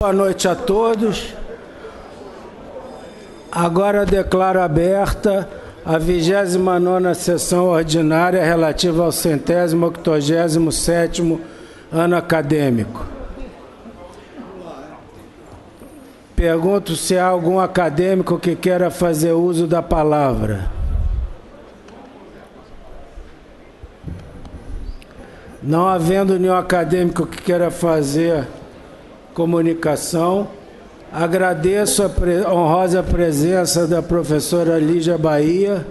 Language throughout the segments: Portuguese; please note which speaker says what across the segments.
Speaker 1: Boa noite a todos. Agora declaro aberta a 29ª sessão ordinária relativa ao 187º ano acadêmico. Pergunto se há algum acadêmico que queira fazer uso da palavra. Não havendo nenhum acadêmico que queira fazer comunicação, agradeço a honrosa presença da professora Lígia Bahia,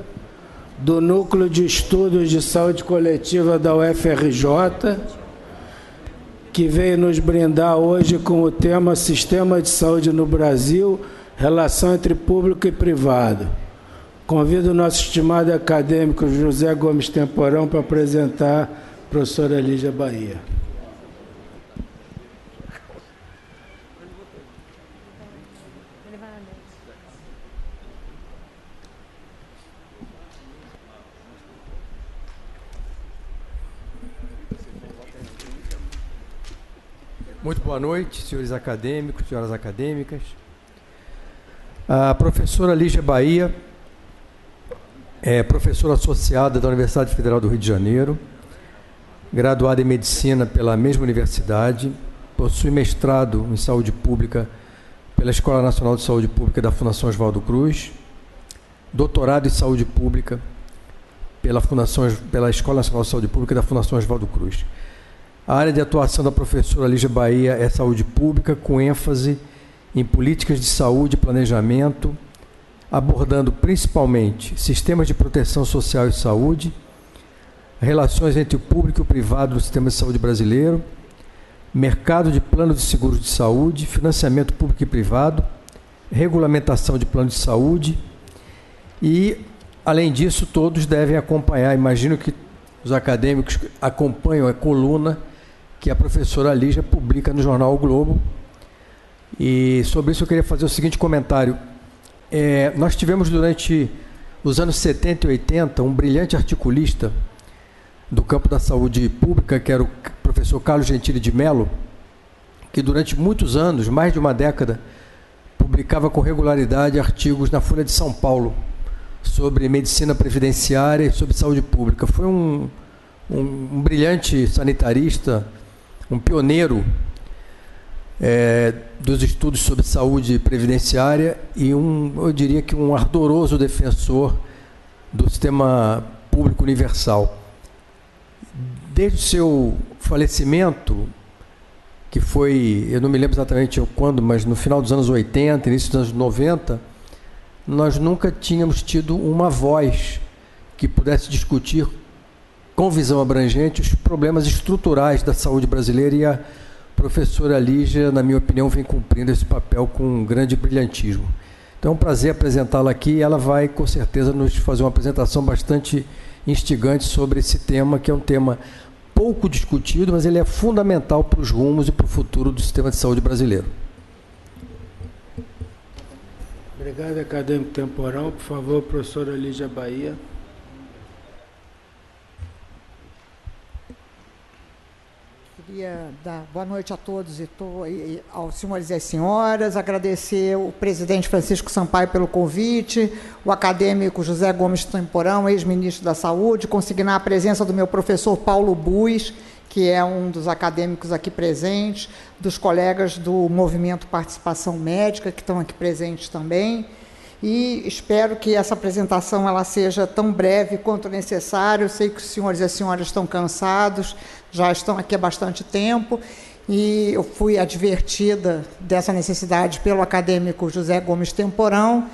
Speaker 1: do Núcleo de Estudos de Saúde Coletiva da UFRJ, que veio nos brindar hoje com o tema Sistema de Saúde no Brasil, relação entre público e privado. Convido o nosso estimado acadêmico José Gomes Temporão para apresentar a professora Lígia Bahia.
Speaker 2: Muito boa noite, senhores acadêmicos, senhoras acadêmicas. A professora Lígia Bahia é professora associada da Universidade Federal do Rio de Janeiro, graduada em Medicina pela mesma universidade, possui mestrado em Saúde Pública pela Escola Nacional de Saúde Pública da Fundação Oswaldo Cruz, doutorado em Saúde Pública pela Escola Nacional de Saúde Pública da Fundação Oswaldo Cruz. A área de atuação da professora Lígia Bahia é saúde pública, com ênfase em políticas de saúde e planejamento, abordando principalmente sistemas de proteção social e saúde, relações entre o público e o privado no sistema de saúde brasileiro, mercado de plano de seguros de saúde, financiamento público e privado, regulamentação de plano de saúde e, além disso, todos devem acompanhar, imagino que os acadêmicos acompanham a coluna que a professora Lígia publica no jornal O Globo. E sobre isso eu queria fazer o seguinte comentário. Nós tivemos durante os anos 70 e 80 um brilhante articulista do campo da saúde pública, que era o professor Carlos Gentili de Mello, que durante muitos anos, mais de uma década, publicava com regularidade artigos na Folha de São Paulo sobre medicina previdenciária e sobre saúde pública. Foi um brilhante sanitarista, um pioneiro dos estudos sobre saúde previdenciária e eu diria que um ardoroso defensor do sistema público universal. Desde o seu falecimento, que foi, eu não me lembro exatamente quando, mas no final dos anos 80, início dos anos 90, nós nunca tínhamos tido uma voz que pudesse discutir com visão abrangente os problemas estruturais da saúde brasileira, e a professora Lígia, na minha opinião, vem cumprindo esse papel com um grande brilhantismo. Então é um prazer apresentá-la aqui, e ela vai, com certeza, nos fazer uma apresentação bastante instigante sobre esse tema, que é um tema pouco discutido, mas ele é fundamental para os rumos e para o futuro do sistema de saúde brasileiro.
Speaker 1: Obrigado, acadêmico Temporão. Por favor, professora Lígia Bahia.
Speaker 3: Queria dar boa noite a todos e aos senhores e às senhoras, agradecer o presidente Francisco Sampaio pelo convite, o acadêmico José Gomes Temporão, ex-ministro da Saúde, consignar a presença do meu professor Paulo Buis, que é um dos acadêmicos aqui presentes, dos colegas do Movimento Participação Médica, que estão aqui presentes também, e espero que essa apresentação ela seja tão breve quanto necessário. Eu sei que os senhores e as senhoras estão cansados, já estão aqui há bastante tempo, e eu fui advertida dessa necessidade pelo acadêmico José Gomes Temporão,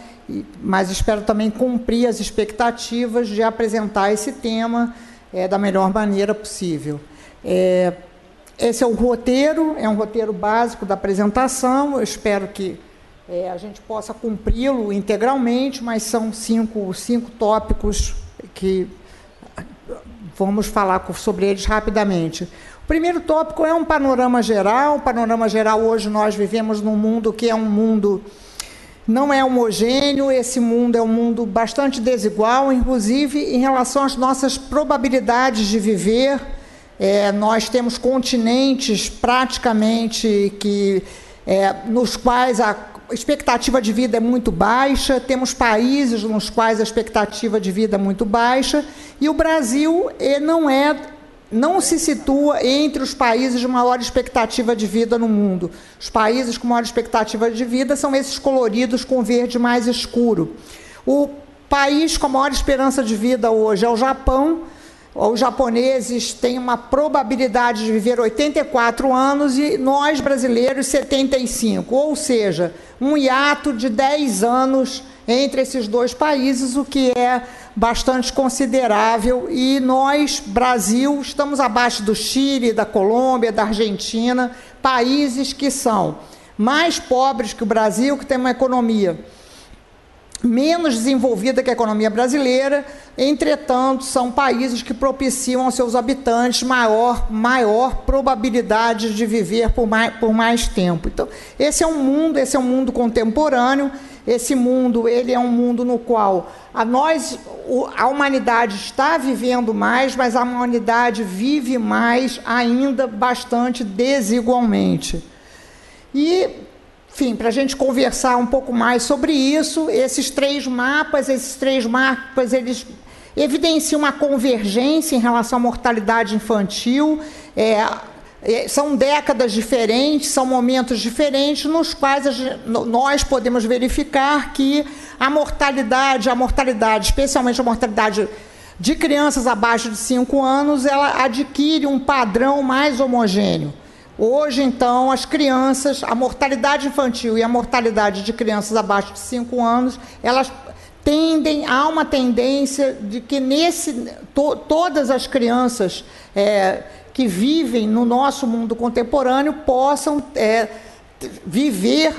Speaker 3: mas espero também cumprir as expectativas de apresentar esse tema da melhor maneira possível. Esse é o roteiro, é um roteiro básico da apresentação. Eu espero que a gente possa cumpri-lo integralmente, mas são cinco tópicos que vamos falar sobre eles rapidamente. O primeiro tópico é um panorama geral. O panorama geral, hoje nós vivemos num mundo que é um mundo não é homogêneo, esse mundo é um mundo bastante desigual, inclusive em relação às nossas probabilidades de viver. Nós temos continentes praticamente que nos quais a expectativa de vida é muito baixa, temos países nos quais a expectativa de vida é muito baixa, e o Brasil não se situa entre os países de maior expectativa de vida no mundo. Os países com maior expectativa de vida são esses coloridos com verde mais escuro. O país com a maior esperança de vida hoje é o Japão. Os japoneses têm uma probabilidade de viver 84 anos e nós, brasileiros, 75. Ou seja, um hiato de 10 anos entre esses dois países, o que é bastante considerável. E nós, Brasil, estamos abaixo do Chile, da Colômbia, da Argentina, países que são mais pobres que o Brasil, que tem uma economia menos desenvolvida que a economia brasileira, entretanto, são países que propiciam aos seus habitantes maior probabilidade de viver por mais tempo. Então, esse é um mundo contemporâneo. Esse mundo, ele é um mundo no qual a humanidade está vivendo mais, mas a humanidade vive mais ainda bastante desigualmente. E, enfim, para a gente conversar um pouco mais sobre isso, esses três mapas, eles evidenciam uma convergência em relação à mortalidade infantil. São décadas diferentes, são momentos diferentes, nos quais nós podemos verificar que a mortalidade, especialmente a mortalidade de crianças abaixo de 5 anos, ela adquire um padrão mais homogêneo. Hoje, então, a mortalidade infantil e a mortalidade de crianças abaixo de 5 anos, elas há uma tendência de que todas as crianças que vivem no nosso mundo contemporâneo possam viver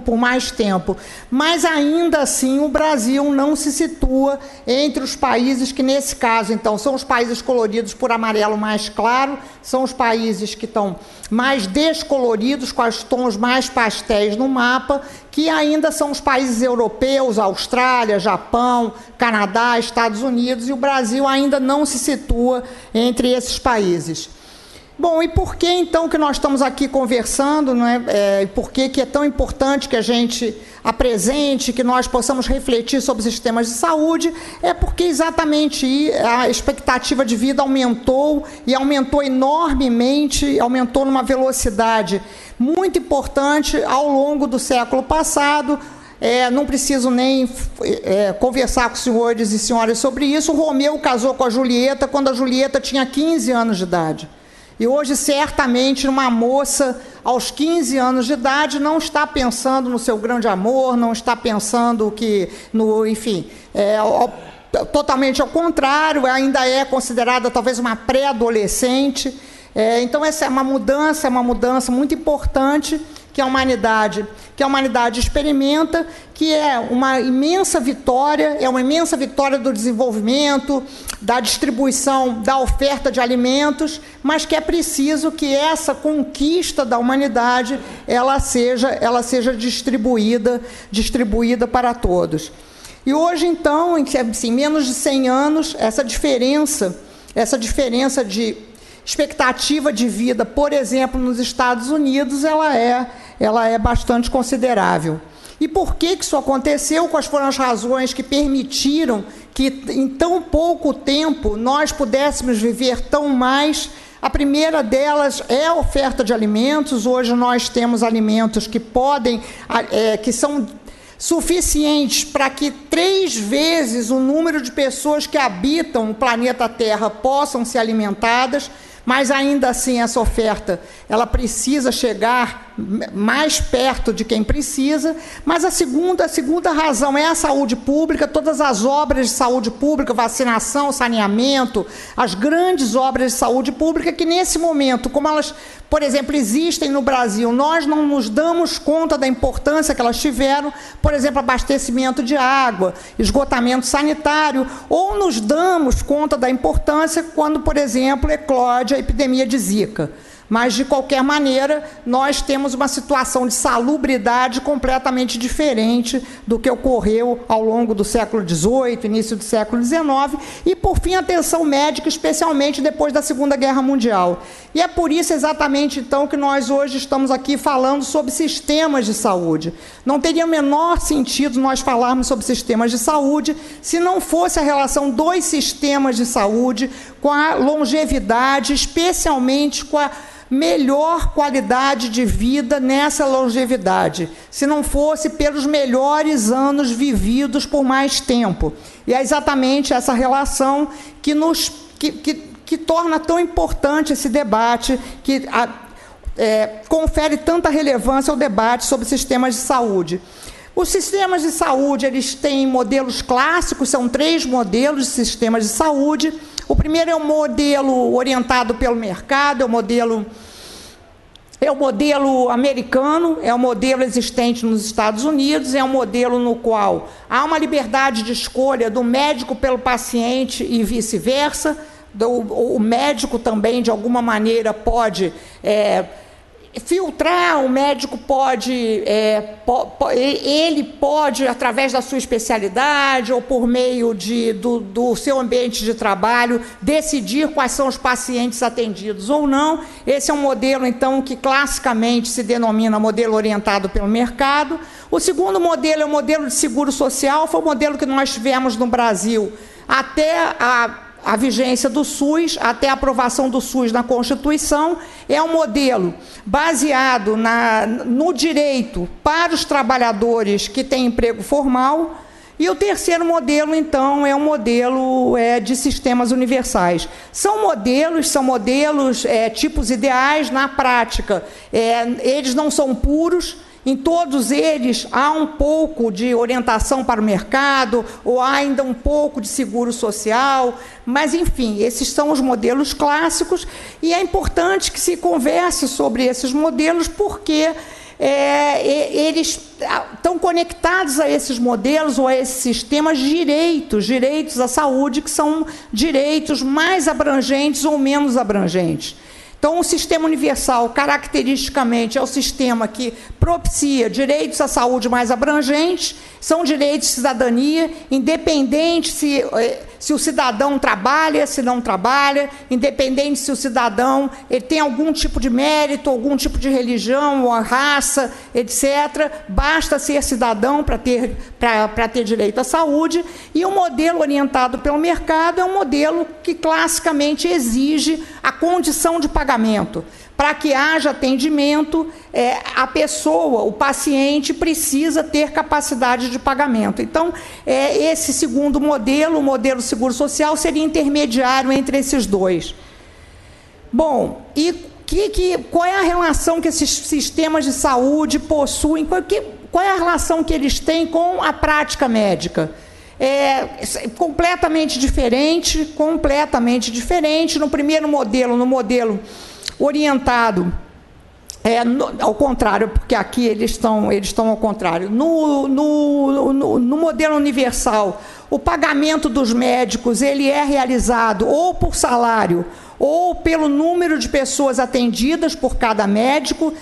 Speaker 3: por mais tempo. Mas, ainda assim, o Brasil não se situa entre os países que, nesse caso, então, são os países coloridos por amarelo mais claro, são os países que estão mais descoloridos, com os tons mais pastéis no mapa, que ainda são os países europeus, Austrália, Japão, Canadá, Estados Unidos, e o Brasil ainda não se situa entre esses países. Bom, e por que então que nós estamos aqui conversando, não é? Por que é tão importante que a gente apresente, que nós possamos refletir sobre os sistemas de saúde? É porque exatamente a expectativa de vida aumentou, e aumentou enormemente, aumentou numa velocidade muito importante ao longo do século passado. Não preciso nem conversar com os senhores e senhoras sobre isso. O Romeu casou com a Julieta quando a Julieta tinha 15 anos de idade. E hoje, certamente, uma moça aos 15 anos de idade não está pensando no seu grande amor, não está pensando totalmente ao contrário, ainda é considerada talvez uma pré-adolescente. Então, essa é uma mudança muito importante que a humanidade experimenta, que é uma imensa vitória do desenvolvimento, da distribuição, da oferta de alimentos, mas que é preciso que essa conquista da humanidade ela seja distribuída para todos. E hoje, então, em menos de 100 anos, essa diferença de expectativa de vida, por exemplo, nos Estados Unidos, ela é bastante considerável. E por que isso aconteceu? Quais foram as razões que permitiram que, em tão pouco tempo, nós pudéssemos viver tão mais? A primeira delas é a oferta de alimentos. Hoje nós temos alimentos que são suficientes para que 3 vezes o número de pessoas que habitam o planeta Terra possam ser alimentadas, mas ainda assim essa oferta ela precisa chegar mais perto de quem precisa. Mas a segunda razão é a saúde pública, todas as obras de saúde pública, vacinação, saneamento, as grandes obras de saúde pública que nesse momento, como elas, por exemplo, existem no Brasil, nós não nos damos conta da importância que elas tiveram, por exemplo, abastecimento de água, esgotamento sanitário, ou nos damos conta da importância quando, por exemplo, eclode a epidemia de Zika. Mas, de qualquer maneira, nós temos uma situação de salubridade completamente diferente do que ocorreu ao longo do século XVIII, início do século XIX, e, por fim, a atenção médica, especialmente depois da Segunda Guerra Mundial. E é por isso, exatamente, então, que nós hoje estamos aqui falando sobre sistemas de saúde. Não teria o menor sentido nós falarmos sobre sistemas de saúde se não fosse a relação dos sistemas de saúde com a longevidade, especialmente com a melhor qualidade de vida nessa longevidade, se não fosse pelos melhores anos vividos por mais tempo. E é exatamente essa relação que torna tão importante esse debate, que confere tanta relevância ao debate sobre sistemas de saúde. Os sistemas de saúde, eles têm modelos clássicos, são 3 modelos de sistemas de saúde. O primeiro é o modelo orientado pelo mercado, é o modelo americano, é o modelo existente nos Estados Unidos, é um modelo no qual há uma liberdade de escolha do médico pelo paciente e vice-versa. O médico também, de alguma maneira, pode filtrar, o médico pode, ele pode, através da sua especialidade ou por meio do seu ambiente de trabalho, decidir quais são os pacientes atendidos ou não. Esse é um modelo, então, que classicamente se denomina modelo orientado pelo mercado. O segundo modelo é o modelo de seguro social, foi o modelo que nós tivemos no Brasil até a vigência do SUS, até a aprovação do SUS na Constituição. É um modelo baseado no direito para os trabalhadores que têm emprego formal. E o terceiro modelo, então, é um modelo de sistemas universais. São modelos tipos ideais. Na prática, eles não são puros. Em todos eles há um pouco de orientação para o mercado, ou há ainda um pouco de seguro social, mas, enfim, esses são os modelos clássicos, e é importante que se converse sobre esses modelos, porque eles estão conectados a esses modelos ou a esses sistemas direitos à saúde, que são direitos mais abrangentes ou menos abrangentes. Então, o sistema universal, caracteristicamente, é o sistema que propicia direitos à saúde mais abrangentes, são direitos de cidadania, independente se o cidadão trabalha, se não trabalha, independente se o cidadão ele tem algum tipo de mérito, algum tipo de religião, ou raça, etc. Basta ser cidadão para ter direito à saúde. E o modelo orientado pelo mercado é um modelo que classicamente exige a condição de pagamento. Para que haja atendimento, a pessoa, o paciente, precisa ter capacidade de pagamento. Então, esse segundo modelo, o modelo seguro social, seria intermediário entre esses dois. Bom, e qual é a relação que esses sistemas de saúde possuem? Qual é a relação que eles têm com a prática médica? Completamente diferente. No primeiro modelo, no modelo orientado, ao contrário, porque aqui eles estão ao contrário. No modelo universal, o pagamento dos médicos ele é realizado ou por salário ou pelo número de pessoas atendidas por cada médico,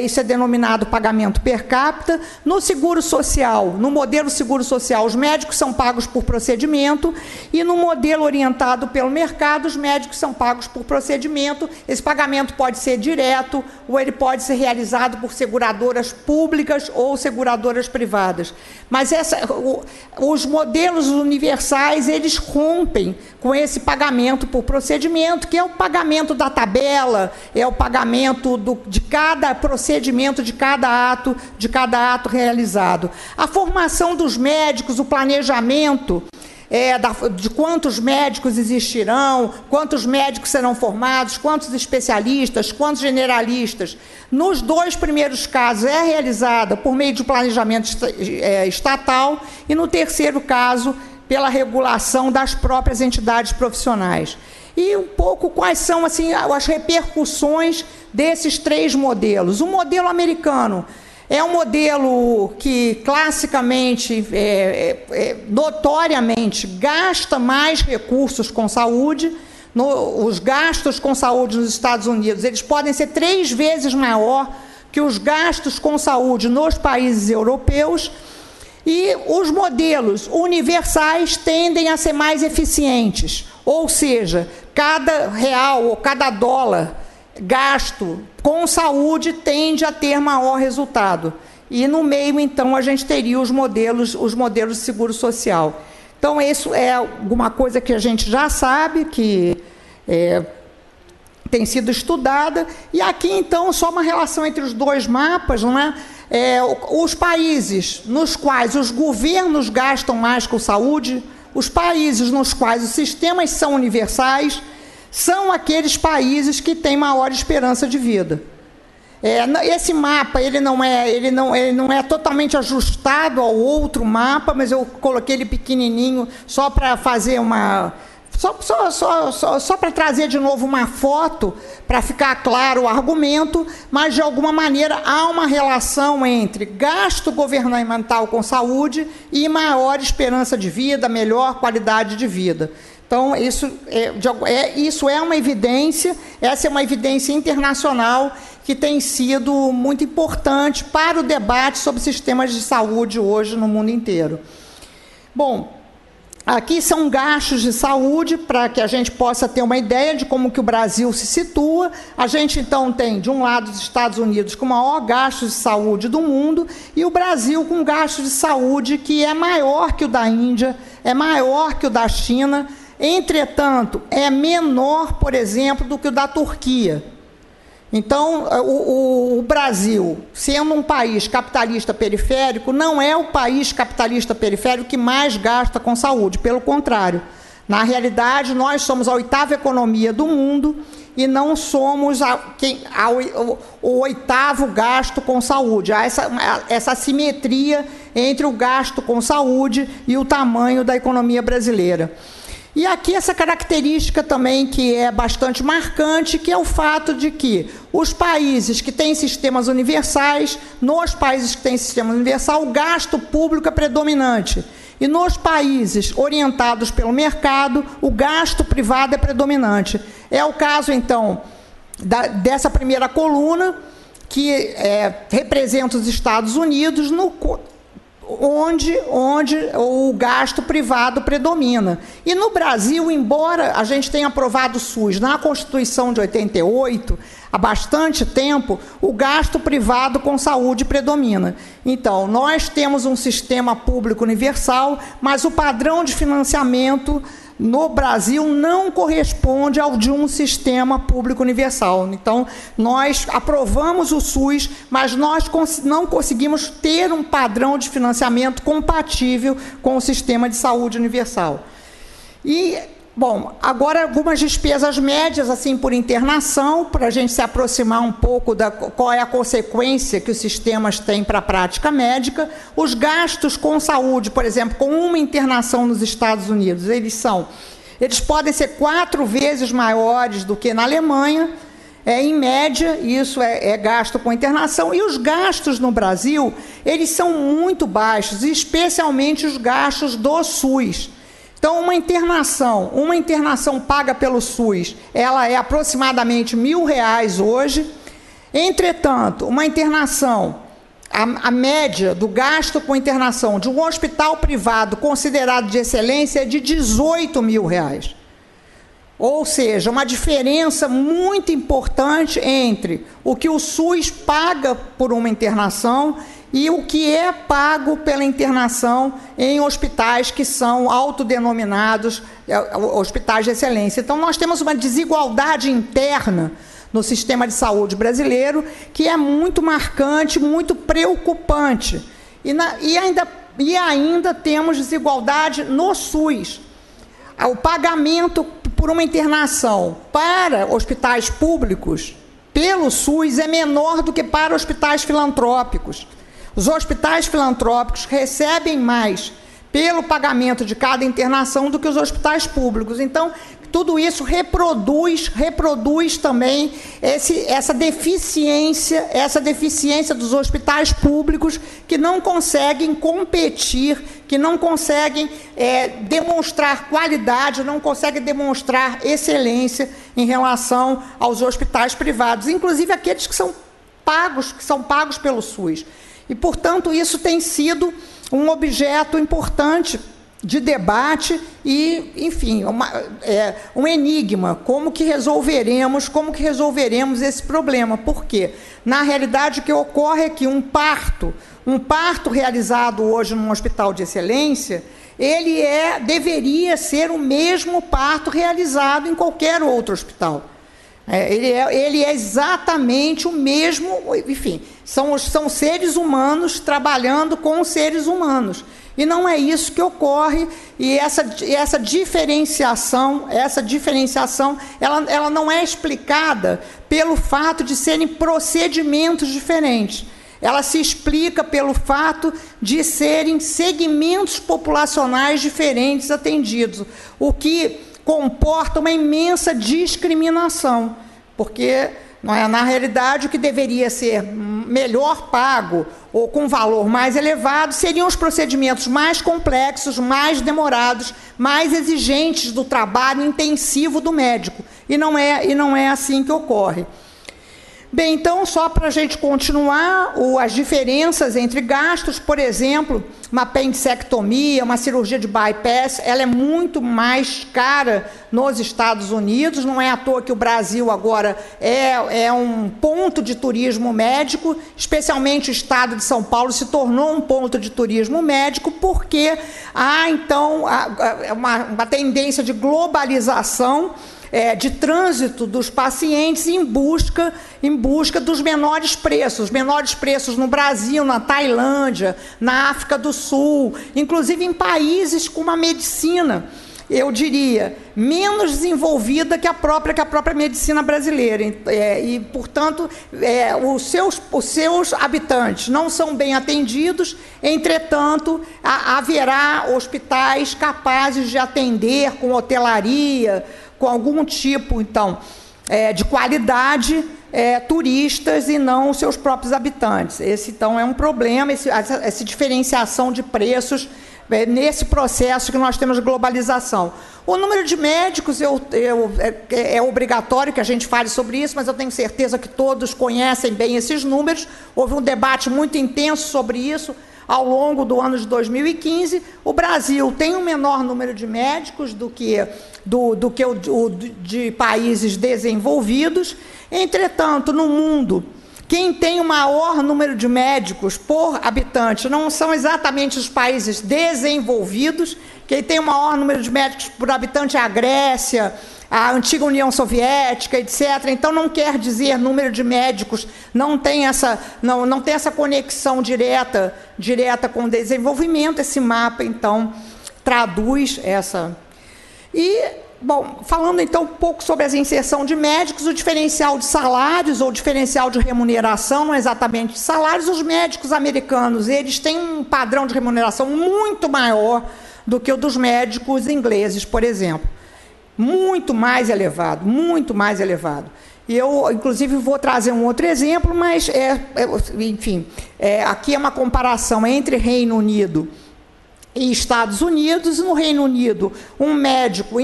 Speaker 3: isso é denominado pagamento per capita. No seguro social, no modelo seguro social, os médicos são pagos por procedimento, e no modelo orientado pelo mercado, os médicos são pagos por procedimento. Esse pagamento pode ser direto, ou ele pode ser realizado por seguradoras públicas ou seguradoras privadas. Mas os modelos universais, eles rompem com esse pagamento por procedimento, que é o pagamento da tabela, é o pagamento de cada procedimento, de cada ato realizado. A formação dos médicos, o planejamento de quantos médicos existirão, quantos médicos serão formados, quantos especialistas, quantos generalistas. Nos 2 primeiros casos é realizada por meio de planejamento estatal, e no terceiro caso, pela regulação das próprias entidades profissionais. E um pouco quais são assim, as repercussões desses 3 modelos. O modelo americano é um modelo que, classicamente, notoriamente, gasta mais recursos com saúde os gastos com saúde nos Estados Unidos, eles podem ser 3 vezes maior que os gastos com saúde nos países europeus, e os modelos universais tendem a ser mais eficientes, ou seja, cada real ou cada dólar gasto com saúde tende a ter maior resultado. E no meio, então, a gente teria os modelos de seguro social. Então, isso é alguma coisa que a gente já sabe, que tem sido estudada. E aqui, então, só uma relação entre os dois mapas, não é? Os países nos quais os governos gastam mais com saúde, os países nos quais os sistemas são universais, são aqueles países que têm maior esperança de vida. Esse mapa ele não é totalmente ajustado ao outro mapa, mas eu coloquei ele pequenininho só para fazer uma... Só para trazer de novo uma foto, para ficar claro o argumento, mas de alguma maneira há uma relação entre gasto governamental com saúde e maior esperança de vida, melhor qualidade de vida. Então, isso é uma evidência, essa é uma evidência internacional que tem sido muito importante para o debate sobre sistemas de saúde hoje no mundo inteiro. Bom, aqui são gastos de saúde, para que a gente possa ter uma ideia de como que o Brasil se situa. A gente, então, tem, de um lado, os Estados Unidos com o maior gasto de saúde do mundo, e o Brasil com gasto de saúde que é maior que o da Índia, é maior que o da China. Entretanto, é menor, por exemplo, do que o da Turquia. Então, o Brasil, sendo um país capitalista periférico, não é o país capitalista periférico que mais gasta com saúde, pelo contrário. Na realidade, nós somos a 8ª economia do mundo e não somos o 8º gasto com saúde. Há essa assimetria entre o gasto com saúde e o tamanho da economia brasileira. E aqui essa característica também que é bastante marcante, que é o fato de que os países que têm sistemas universais, nos países que têm sistema universal, o gasto público é predominante. E nos países orientados pelo mercado, o gasto privado é predominante. É o caso, então, dessa primeira coluna, que representa os Estados Unidos, onde o gasto privado predomina. E no Brasil, embora a gente tenha aprovado o SUS na Constituição de 88, há bastante tempo, o gasto privado com saúde predomina. Então, nós temos um sistema público universal, mas o padrão de financiamento no Brasil não corresponde ao de um sistema público universal. Então, nós aprovamos o SUS, mas nós não conseguimos ter um padrão de financiamento compatível com o sistema de saúde universal. E, bom, agora algumas despesas médias, assim, por internação, para a gente se aproximar um pouco da qual é a consequência que os sistemas têm para a prática médica. Os gastos com saúde, por exemplo, com uma internação nos Estados Unidos, eles podem ser 4 vezes maiores do que na Alemanha, em média, isso é gasto com internação. E os gastos no Brasil, eles são muito baixos, especialmente os gastos do SUS. Então, uma internação paga pelo SUS, ela é aproximadamente R$1.000 hoje. Entretanto, uma internação, a média do gasto com internação de um hospital privado considerado de excelência é de R$18.000. Ou seja, uma diferença muito importante entre o que o SUS paga por uma internação e o que é pago pela internação em hospitais que são autodenominados hospitais de excelência. Então, nós temos uma desigualdade interna no sistema de saúde brasileiro que é muito marcante, muito preocupante. E ainda temos desigualdade no SUS. O pagamento por uma internação para hospitais públicos pelo SUS é menor do que para hospitais filantrópicos. Os hospitais filantrópicos recebem mais pelo pagamento de cada internação do que os hospitais públicos. Então, tudo isso reproduz também essa deficiência dos hospitais públicos que não conseguem competir, que não conseguem demonstrar qualidade, não conseguem demonstrar excelência em relação aos hospitais privados, inclusive aqueles que são pagos pelo SUS. E, portanto, isso tem sido um objeto importante de debate e, enfim, um enigma. Como que resolveremos esse problema? Por quê? Na realidade, o que ocorre é que um parto realizado hoje num hospital de excelência, ele deveria ser o mesmo parto realizado em qualquer outro hospital. Ele é exatamente o mesmo, enfim, são seres humanos trabalhando com seres humanos. E não é isso que ocorre, e essa diferenciação, ela não é explicada pelo fato de serem procedimentos diferentes. Ela se explica pelo fato de serem segmentos populacionais diferentes atendidos, o que comporta uma imensa discriminação, porque na realidade o que deveria ser melhor pago ou com valor mais elevado seriam os procedimentos mais complexos, mais demorados, mais exigentes do trabalho intensivo do médico, e não é assim que ocorre. Bem, então, só para a gente continuar, as diferenças entre gastos, por exemplo, uma apendicectomia, uma cirurgia de bypass, ela é muito mais cara nos Estados Unidos, não é à toa que o Brasil agora é um ponto de turismo médico, especialmente o estado de São Paulo se tornou um ponto de turismo médico, porque há, então, uma tendência de globalização, de trânsito dos pacientes em busca dos menores preços no Brasil, na Tailândia, na África do Sul, inclusive em países com uma medicina, eu diria, menos desenvolvida que a própria medicina brasileira. E, portanto, os seus habitantes não são bem atendidos, entretanto, haverá hospitais capazes de atender com hotelaria, com algum tipo, então, de qualidade, turistas e não os seus próprios habitantes. Esse, então, é um problema, essa diferenciação de preços nesse processo que nós temos de globalização. O número de médicos é obrigatório que a gente fale sobre isso, mas eu tenho certeza que todos conhecem bem esses números. Houve um debate muito intenso sobre isso ao longo do ano de 2015. O Brasil tem um menor número de médicos do que de países desenvolvidos. Entretanto, no mundo, quem tem o maior número de médicos por habitante não são exatamente os países desenvolvidos. Quem tem o maior número de médicos por habitante é a Grécia, a antiga União Soviética, etc. Então, não quer dizer número de médicos, não tem essa conexão direta com o desenvolvimento. Esse mapa, então, traduz essa. E, bom, falando então um pouco sobre a inserção de médicos, o diferencial de salários ou diferencial de remuneração, não é exatamente de salários. Os médicos americanos, eles têm um padrão de remuneração muito maior do que o dos médicos ingleses, por exemplo. Muito mais elevado, muito mais elevado. E eu, inclusive, vou trazer um outro exemplo, mas, enfim, aqui é uma comparação entre Reino Unido e Estados Unidos. No Reino Unido, um médico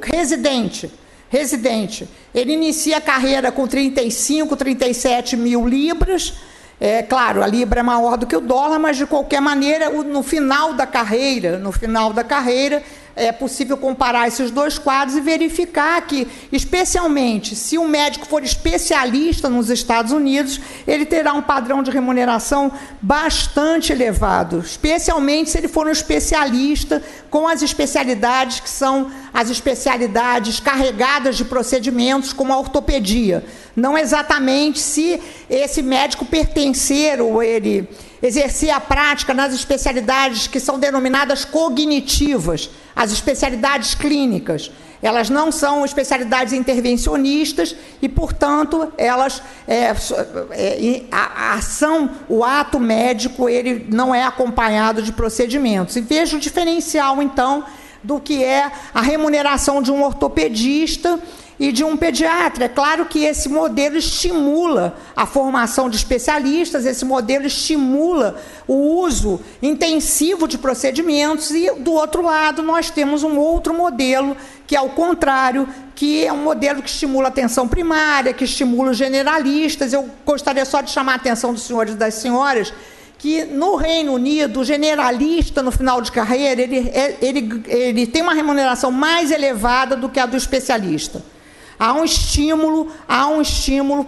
Speaker 3: residente, ele inicia a carreira com 35, 37 mil libras. Claro, a libra é maior do que o dólar, mas, de qualquer maneira, no final da carreira, é possível comparar esses dois quadros e verificar que, especialmente, se um médico for especialista nos Estados Unidos, ele terá um padrão de remuneração bastante elevado, especialmente se ele for um especialista com as especialidades que são as especialidades carregadas de procedimentos, como a ortopedia. Não exatamente se esse médico pertencer ou ele exercer a prática nas especialidades que são denominadas cognitivas, as especialidades clínicas. Elas não são especialidades intervencionistas e, portanto, elas, o ato médico, ele não é acompanhado de procedimentos. E veja o diferencial, então, do que é a remuneração de um ortopedista e de um pediatra. É claro que esse modelo estimula a formação de especialistas, esse modelo estimula o uso intensivo de procedimentos e, do outro lado, nós temos um outro modelo, que é o contrário, que é um modelo que estimula a atenção primária, que estimula os generalistas. Eu gostaria só de chamar a atenção dos senhores e das senhoras que, no Reino Unido, o generalista, no final de carreira, ele tem uma remuneração mais elevada do que a do especialista. Há um estímulo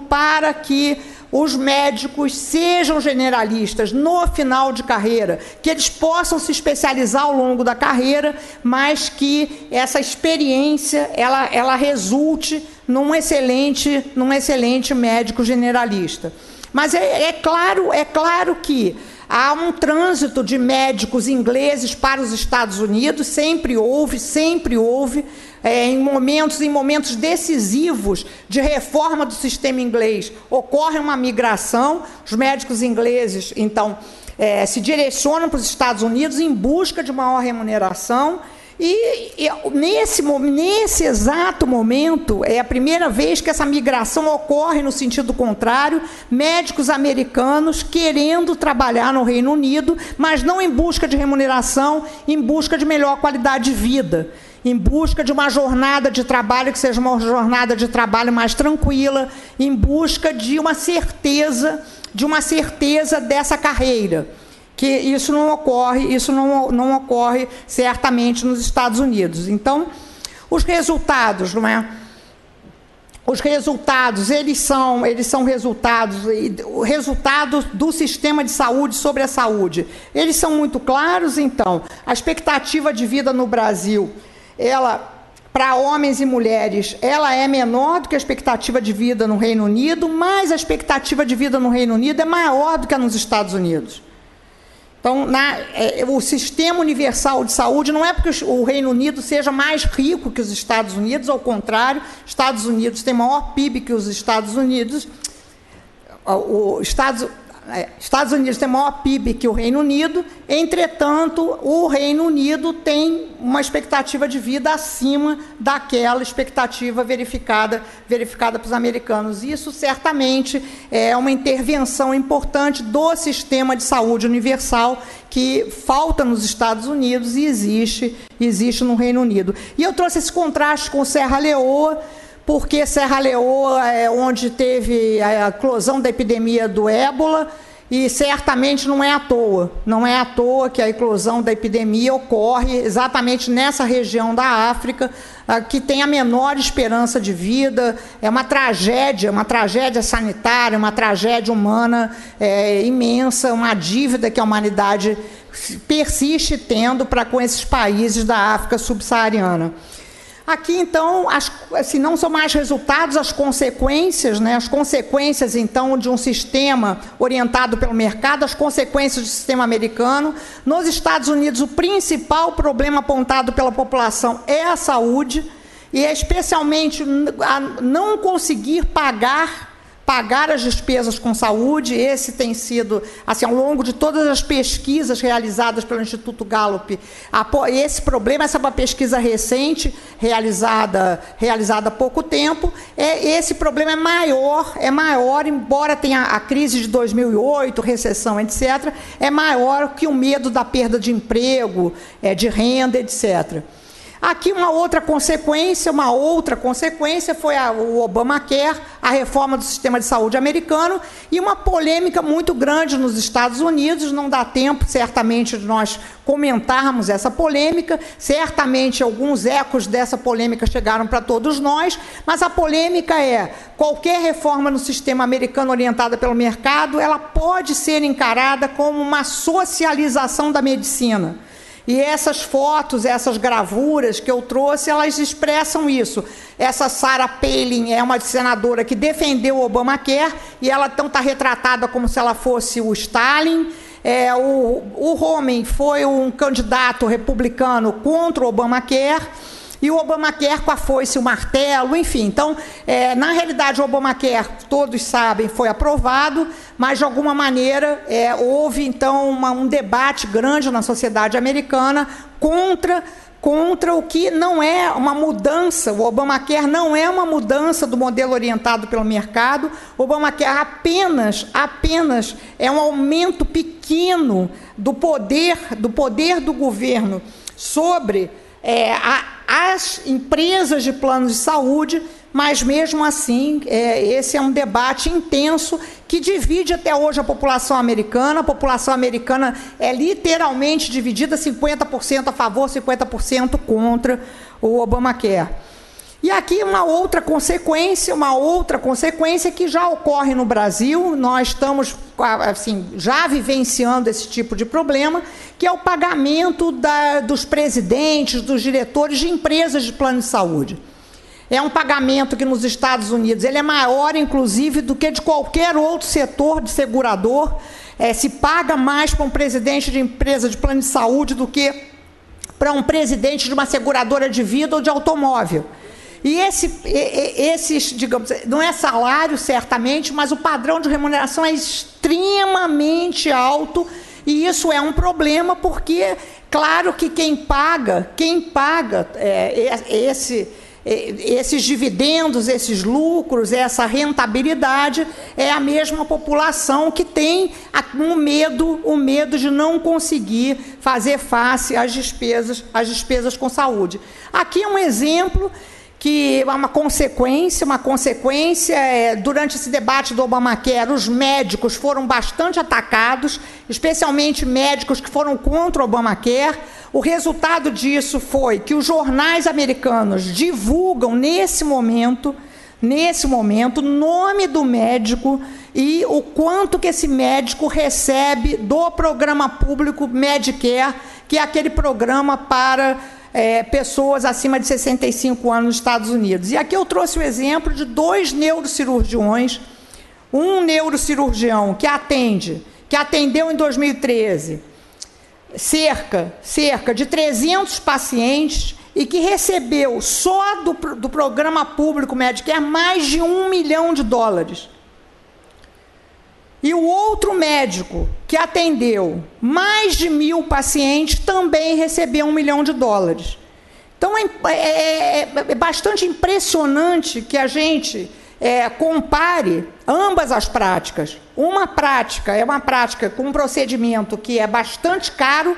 Speaker 3: para que os médicos sejam generalistas no final de carreira, que eles possam se especializar ao longo da carreira, mas que essa experiência ela resulte num excelente médico generalista. Mas é claro que há um trânsito de médicos ingleses para os Estados Unidos, sempre houve, em momentos decisivos de reforma do sistema inglês, ocorre uma migração, os médicos ingleses, então, se direcionam para os Estados Unidos em busca de maior remuneração, e nesse exato momento, é a primeira vez que essa migração ocorre no sentido contrário, médicos americanos querendo trabalhar no Reino Unido, mas não em busca de remuneração, em busca de melhor qualidade de vida, em busca de uma jornada de trabalho que seja uma jornada de trabalho mais tranquila, em busca de uma certeza dessa carreira. Que isso não ocorre certamente nos Estados Unidos. Então, os resultados, não é? Os resultados, eles são resultados, o resultado do sistema de saúde sobre a saúde. Eles são muito claros, então. A expectativa de vida no Brasil, para homens e mulheres, ela é menor do que a expectativa de vida no Reino Unido, mas a expectativa de vida no Reino Unido é maior do que a nos Estados Unidos. Então, o sistema universal de saúde não é porque o Reino Unido seja mais rico que os Estados Unidos, ao contrário, Estados Unidos tem maior PIB que os Estados Unidos, Estados Unidos tem maior PIB que o Reino Unido, entretanto, o Reino Unido tem uma expectativa de vida acima daquela expectativa verificada para os americanos. Isso, certamente, é uma intervenção importante do sistema de saúde universal que falta nos Estados Unidos e existe no Reino Unido. E eu trouxe esse contraste com Serra Leoa, porque Serra Leoa é onde teve a eclosão da epidemia do ébola, e certamente não é à toa que a eclosão da epidemia ocorre exatamente nessa região da África, que tem a menor esperança de vida. É uma tragédia sanitária, uma tragédia humana imensa, uma dívida que a humanidade persiste tendo para com esses países da África subsaariana. Aqui, então, não são mais resultados, as consequências, né? As consequências, então, de um sistema orientado pelo mercado, as consequências do sistema americano. Nos Estados Unidos, o principal problema apontado pela população é a saúde, e é especialmente a não conseguir pagar as despesas com saúde. Esse tem sido, assim, ao longo de todas as pesquisas realizadas pelo Instituto Gallup, esse problema, essa é uma pesquisa recente, realizada há pouco tempo, esse problema é maior, embora tenha a crise de 2008, recessão, etc., é maior que o medo da perda de emprego, de renda, etc. Aqui uma outra consequência foi o Obamacare, a reforma do sistema de saúde americano, e uma polêmica muito grande nos Estados Unidos. Não dá tempo, certamente, de nós comentarmos essa polêmica. Certamente, alguns ecos dessa polêmica chegaram para todos nós, mas a polêmica é: qualquer reforma no sistema americano orientada pelo mercado, ela pode ser encarada como uma socialização da medicina. E essas fotos, essas gravuras que eu trouxe, elas expressam isso. Essa Sarah Palin é uma senadora que defendeu o Obamacare, e ela então está retratada como se ela fosse o Stalin. O Romney foi um candidato republicano contra o Obamacare, e o Obamacare com a foice e o martelo, enfim. Então, na realidade, o Obamacare, todos sabem, foi aprovado, mas, de alguma maneira, houve, então, um debate grande na sociedade americana contra o que não é uma mudança. O Obamacare não é uma mudança do modelo orientado pelo mercado. O Obamacare apenas é um aumento pequeno do poder do governo sobre as empresas de planos de saúde, mas, mesmo assim, esse é um debate intenso que divide até hoje a população americana. A população americana é literalmente dividida, 50% a favor, 50% contra o Obamacare. E aqui uma outra consequência que já ocorre no Brasil, nós estamos assim, já vivenciando esse tipo de problema, que é o pagamento dos presidentes, dos diretores de empresas de plano de saúde. É um pagamento que nos Estados Unidos ele é maior, inclusive, do que de qualquer outro setor de segurador. Se paga mais para um presidente de empresa de plano de saúde do que para um presidente de uma seguradora de vida ou de automóvel. E esses, digamos, não é salário, certamente, mas o padrão de remuneração é extremamente alto, e isso é um problema, porque, claro que quem paga esses dividendos, esses lucros, essa rentabilidade, é a mesma população que tem o medo de não conseguir fazer face às despesas com saúde. Aqui é um exemplo que é uma consequência, durante esse debate do Obamacare, os médicos foram bastante atacados, especialmente médicos que foram contra o Obamacare. O resultado disso foi que os jornais americanos divulgam, nesse momento, o nome do médico e o quanto que esse médico recebe do programa público Medicare, que é aquele programa para pessoas acima de 65 anos nos Estados Unidos. E aqui eu trouxe o exemplo de 2 neurocirurgiões, um neurocirurgião que atendeu em 2013 cerca de 300 pacientes e que recebeu só do programa público Medicare mais de $1 milhão. E o outro médico que atendeu mais de 1.000 pacientes também recebeu $1 milhão. Então, é bastante impressionante que a gente compare ambas as práticas. Uma prática é uma prática com um procedimento que é bastante caro,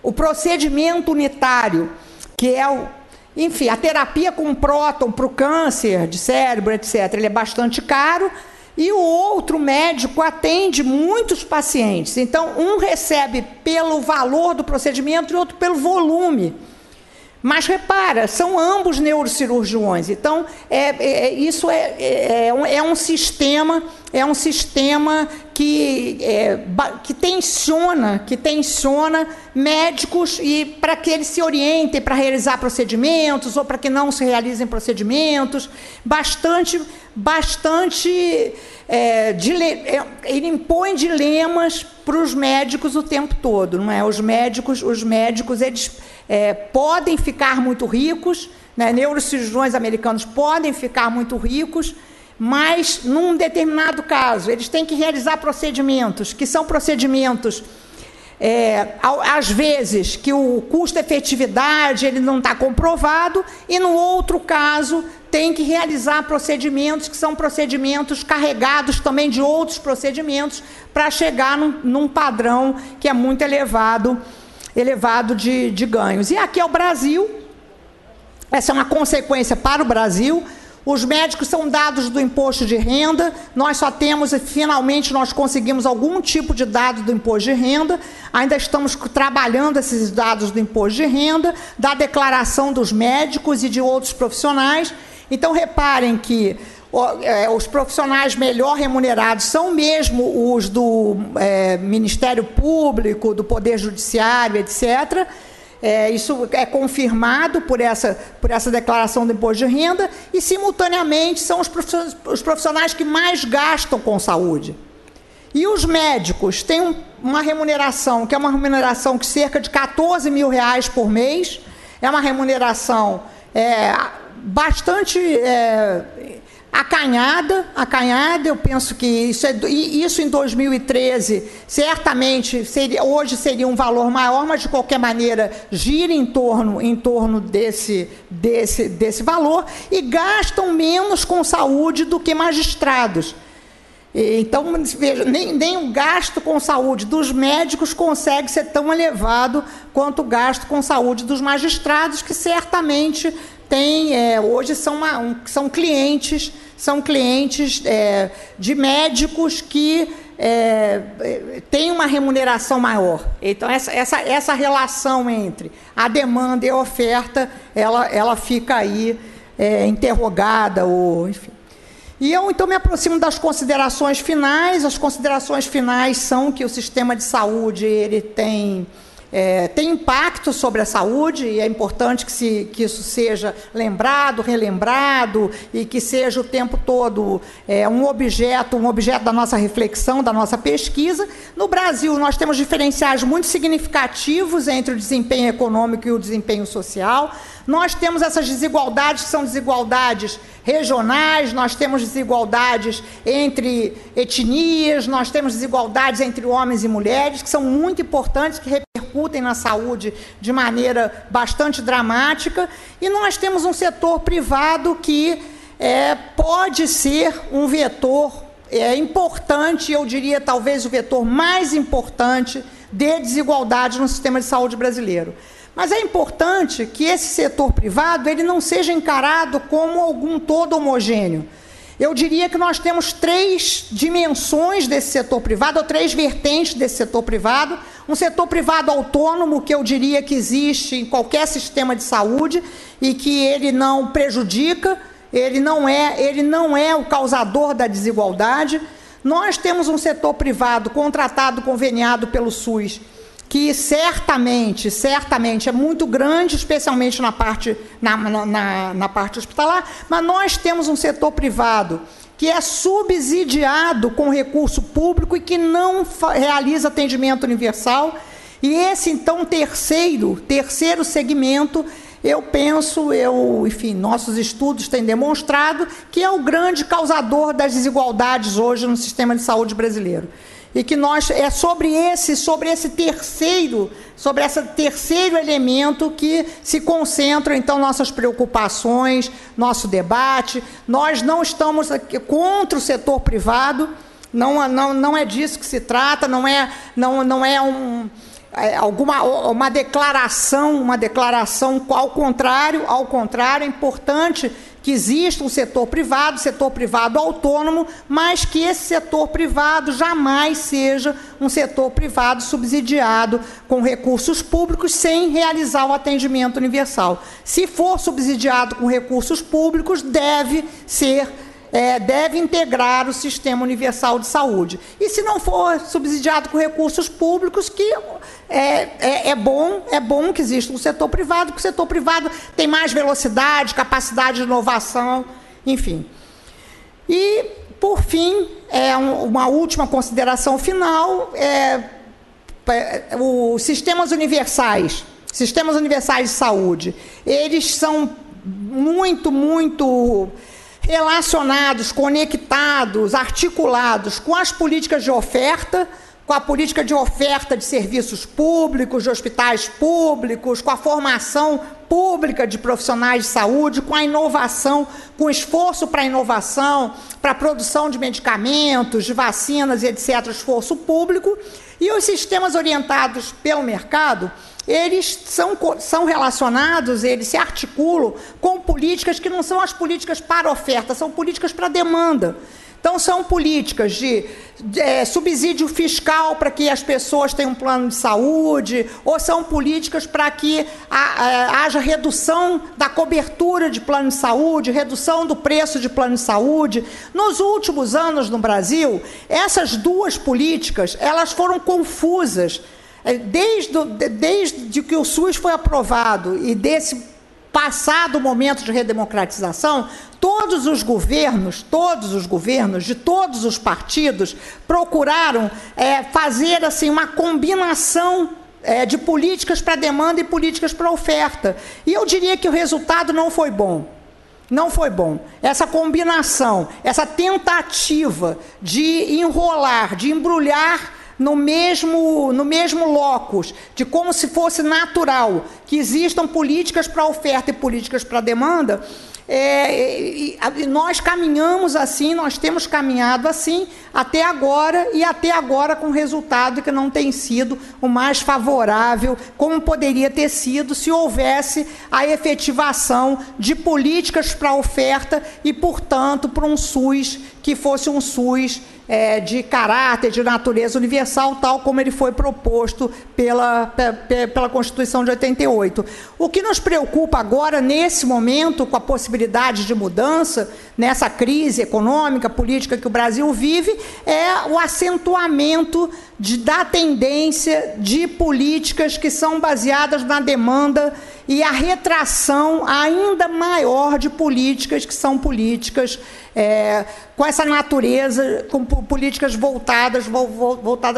Speaker 3: o procedimento unitário, que é a terapia com próton para o câncer de cérebro, etc., ele é bastante caro, e o outro médico atende muitos pacientes. Então, um recebe pelo valor do procedimento e outro pelo volume. Mas, repara, são ambos neurocirurgiões. Então, isso é um sistema que tensiona médicos e para que eles se orientem para realizar procedimentos ou para que não se realizem procedimentos. Ele impõe dilemas para os médicos o tempo todo, não é? Os médicos eles podem ficar muito ricos, né? Neurocirurgiões americanos podem ficar muito ricos, mas, num determinado caso, eles têm que realizar procedimentos, que são procedimentos, às vezes, que o custo-efetividade ele não está comprovado, e, no outro caso, tem que realizar procedimentos que são procedimentos carregados também de outros procedimentos para chegar num padrão que é muito elevado de ganhos. E aqui é o Brasil, essa é uma consequência para o Brasil. Os médicos são dados do imposto de renda, nós só temos, finalmente, nós conseguimos algum tipo de dado do imposto de renda, ainda estamos trabalhando esses dados do imposto de renda, da declaração dos médicos e de outros profissionais. Então, reparem que os profissionais melhor remunerados são mesmo os do Ministério Público, do Poder Judiciário, etc., isso é confirmado por essa declaração do imposto de renda, e, simultaneamente, são os profissionais que mais gastam com saúde. E os médicos têm uma remuneração, que é uma remuneração de cerca de R$14 mil por mês, é uma remuneração bastante acanhada. Eu penso que isso em 2013 certamente hoje seria um valor maior, mas de qualquer maneira gira em torno desse valor, e gastam menos com saúde do que magistrados. Então, veja, nem o gasto com saúde dos médicos consegue ser tão elevado quanto o gasto com saúde dos magistrados, que certamente hoje são clientes de médicos que têm uma remuneração maior. Então, essa relação entre a demanda e a oferta, ela fica aí interrogada, ou enfim. E eu, então, me aproximo das considerações finais. As considerações finais são que o sistema de saúde ele tem impacto sobre a saúde, e é importante que isso seja lembrado, relembrado, e que seja o tempo todo um objeto da nossa reflexão, da nossa pesquisa. No Brasil, nós temos diferenciais muito significativos entre o desempenho econômico e o desempenho social. Nós temos essas desigualdades, que são desigualdades regionais, nós temos desigualdades entre etnias, nós temos desigualdades entre homens e mulheres, que são muito importantes, que repercutem na saúde de maneira bastante dramática, e nós temos um setor privado que pode ser um vetor importante, eu diria talvez o vetor mais importante de desigualdade no sistema de saúde brasileiro. Mas é importante que esse setor privado ele não seja encarado como algum todo homogêneo. Eu diria que nós temos 3 dimensões desse setor privado, ou 3 vertentes desse setor privado. Um setor privado autônomo, que eu diria que existe em qualquer sistema de saúde e que ele não prejudica, ele não é o causador da desigualdade. Nós temos um setor privado contratado, conveniado pelo SUS, que certamente é muito grande, especialmente na parte hospitalar, mas nós temos um setor privado que é subsidiado com recurso público e que não realiza atendimento universal. E esse, então, terceiro segmento, eu penso, enfim, nossos estudos têm demonstrado que é o grande causador das desigualdades hoje no sistema de saúde brasileiro. E que sobre esse terceiro elemento que se concentram, então, nossas preocupações, nosso debate. Nós não estamos contra o setor privado, não é disso que se trata, não é uma declaração ao contrário, é importante que exista um setor privado autônomo, mas que esse setor privado jamais seja um setor privado subsidiado com recursos públicos sem realizar o atendimento universal. Se for subsidiado com recursos públicos, deve integrar o Sistema Universal de Saúde. E se não for subsidiado com recursos públicos, que é bom que exista um setor privado, porque o setor privado tem mais velocidade, capacidade de inovação, enfim. E, por fim, uma última consideração final, os sistemas universais de saúde, eles são muito relacionados, conectados, articulados com as políticas de oferta, com a política de oferta de serviços públicos, de hospitais públicos, com a formação pública de profissionais de saúde, com a inovação, com o esforço para a inovação, para a produção de medicamentos, de vacinas, etc., esforço público. E os sistemas orientados pelo mercado, eles são relacionados, eles se articulam com políticas que não são as políticas para oferta, são políticas para demanda. Então, são políticas de subsídio fiscal para que as pessoas tenham um plano de saúde, ou são políticas para que haja redução da cobertura de plano de saúde, redução do preço de plano de saúde. Nos últimos anos, no Brasil, essas duas políticas elas foram confusas. Desde que o SUS foi aprovado e desse passado o momento de redemocratização, todos os governos de todos os partidos procuraram fazer assim uma combinação de políticas para demanda e políticas para oferta. E eu diria que o resultado não foi bom. Não foi bom. Essa combinação, essa tentativa de enrolar, de embrulhar no mesmo locus, de como se fosse natural que existam políticas para oferta e políticas para demanda, nós caminhamos assim, nós temos caminhado assim até agora, e até agora com resultado que não tem sido o mais favorável, como poderia ter sido se houvesse a efetivação de políticas para oferta e, portanto, para um SUS que fosse um SUS de caráter, de natureza universal, tal como ele foi proposto pela Constituição de 88. O que nos preocupa agora, nesse momento, com a possibilidade de mudança, nessa crise econômica, política que o Brasil vive, é o acentuamento da tendência de políticas que são baseadas na demanda e a retração ainda maior de políticas que são políticas com essa natureza, com políticas voltadas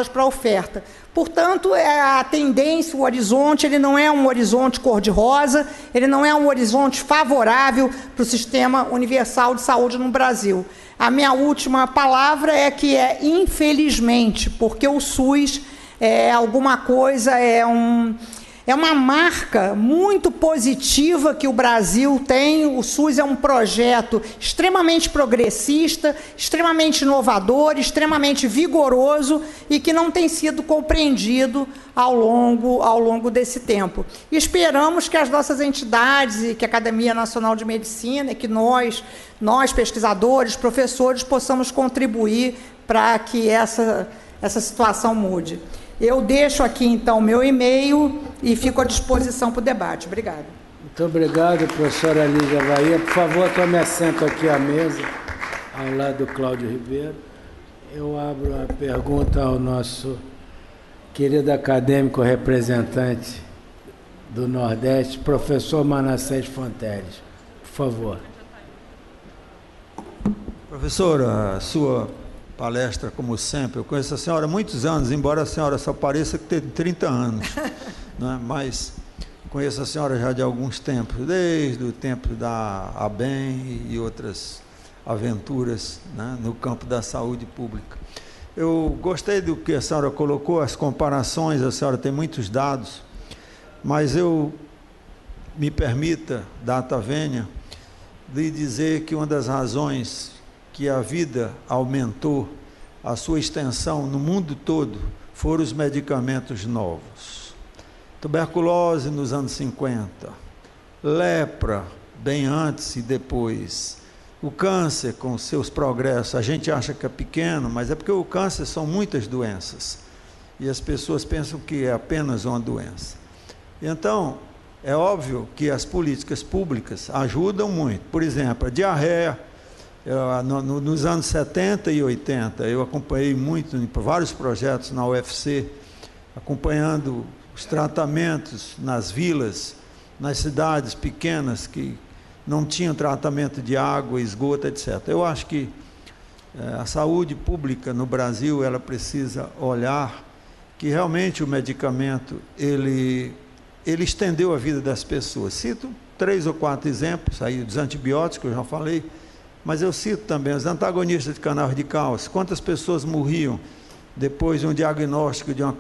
Speaker 3: para a oferta. Portanto, a tendência, o horizonte, ele não é um horizonte cor-de-rosa, ele não é um horizonte favorável para o sistema universal de saúde no Brasil. A minha última palavra é que infelizmente, porque o SUS é alguma coisa, é uma marca muito positiva que o Brasil tem. O SUS é um projeto extremamente progressista, extremamente inovador, extremamente vigoroso e que não tem sido compreendido ao longo desse tempo. E esperamos que as nossas entidades e que a Academia Nacional de Medicina, que nós pesquisadores, professores, possamos contribuir para que essa situação mude. Eu deixo aqui, então, meu e-mail e fico à disposição para o debate. Obrigada.
Speaker 1: Muito obrigado, professora Lígia Bahia. Por favor, tome assento aqui à mesa, ao lado do Cláudio Ribeiro. Eu abro a pergunta ao nosso querido acadêmico representante do Nordeste, professor Manassés Fonteles. Por favor.
Speaker 4: Professora, a sua palestra, como sempre, eu conheço a senhora há muitos anos, embora a senhora só pareça que tem 30 anos, né? Mas conheço a senhora já de alguns tempos, desde o tempo da ABEM e outras aventuras, né, no campo da saúde pública. Eu gostei do que a senhora colocou, as comparações, a senhora tem muitos dados, mas me permita, data vênia, de dizer que uma das razões que a vida aumentou a sua extensão no mundo todo foram os medicamentos novos. Tuberculose nos anos 50, lepra bem antes e depois, o câncer com seus progressos, a gente acha que é pequeno, mas é porque o câncer são muitas doenças e as pessoas pensam que é apenas uma doença. Então, é óbvio que as políticas públicas ajudam muito. Por exemplo, a diarreia. Nos anos 70 e 80, eu acompanhei muito em vários projetos na UFC, acompanhando os tratamentos nas vilas, nas cidades pequenas que não tinham tratamento de água, esgoto, etc. Eu acho que a saúde pública no Brasil, ela precisa olhar que realmente o medicamento, ele estendeu a vida das pessoas. Cito 3 ou 4 exemplos aí dos antibióticos, eu já falei, mas eu cito também os antagonistas de canal de cálcio. Quantas pessoas morriam depois de um diagnóstico de uma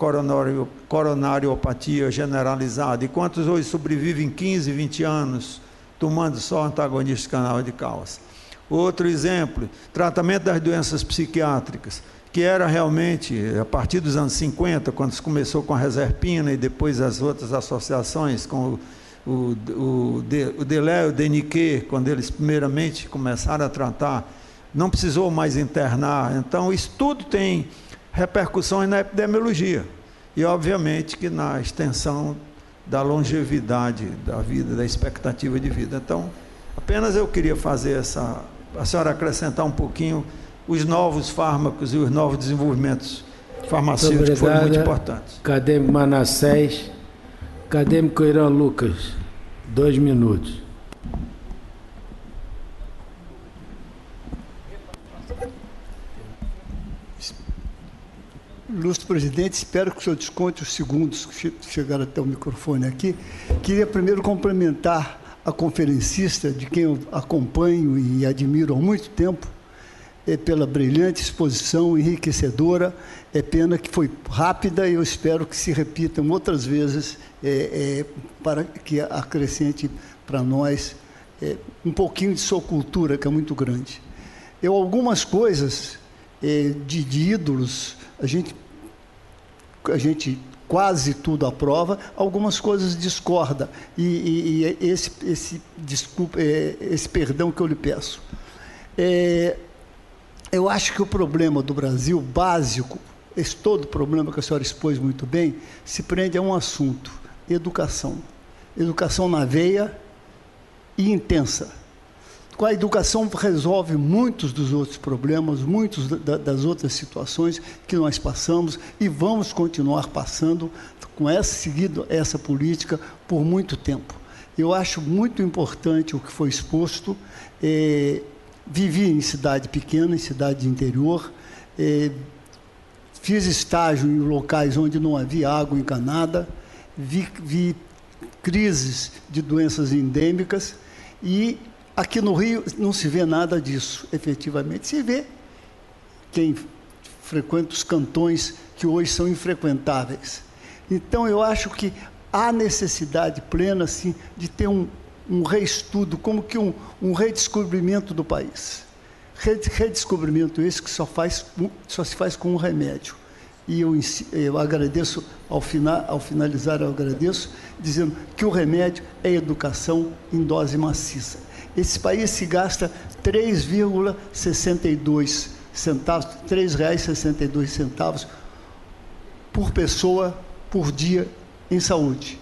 Speaker 4: coronariopatia generalizada? E quantos hoje sobrevivem 15, 20 anos tomando só antagonistas de canal de cálcio? Outro exemplo, tratamento das doenças psiquiátricas, que era realmente, a partir dos anos 50, quando se começou com a reserpina e depois as outras associações com o Deleuze, o Deniquet, quando eles primeiramente começaram a tratar, não precisou mais internar. Então, isso tudo tem repercussões na epidemiologia e, obviamente, que na extensão da longevidade da vida, da expectativa de vida. Então, apenas eu queria fazer a senhora acrescentar um pouquinho os novos fármacos e os novos desenvolvimentos farmacêuticos, que foram muito importantes.
Speaker 1: Acadêmico Manassés. Acadêmico Irã Lucas, 2 minutos.
Speaker 5: ilustre presidente, espero que o senhor desconte os segundos que chegaram até o microfone aqui. Queria primeiro cumprimentar a conferencista, de quem eu acompanho e admiro há muito tempo, pela brilhante exposição, enriquecedora. É pena que foi rápida e eu espero que se repitam outras vezes, para que acrescente para nós um pouquinho de sua cultura, que é muito grande. Algumas coisas de ídolos, a gente quase tudo aprova, algumas coisas discorda, e esse perdão que eu lhe peço. Eu acho que o problema do Brasil, básico, todo o problema que a senhora expôs muito bem, se prende a um assunto: educação. Educação na veia e intensa. Com a educação resolve muitos dos outros problemas, muitas das outras situações que nós passamos e vamos continuar passando seguindo essa política por muito tempo. Eu acho muito importante o que foi exposto. Vivi em cidade pequena, em cidade de interior, fiz estágio em locais onde não havia água encanada, vi crises de doenças endêmicas, e aqui no Rio não se vê nada disso, efetivamente. Se vê quem frequenta os cantões que hoje são infrequentáveis. Então, eu acho que há necessidade plena, assim, de ter um reestudo, como que um redescobrimento do país. Redescobrimento esse que só se faz com um remédio. E eu agradeço, ao finalizar, eu agradeço, dizendo que o remédio é educação em dose maciça. Esse país se gasta R$ 3,62 por pessoa, por dia, em saúde.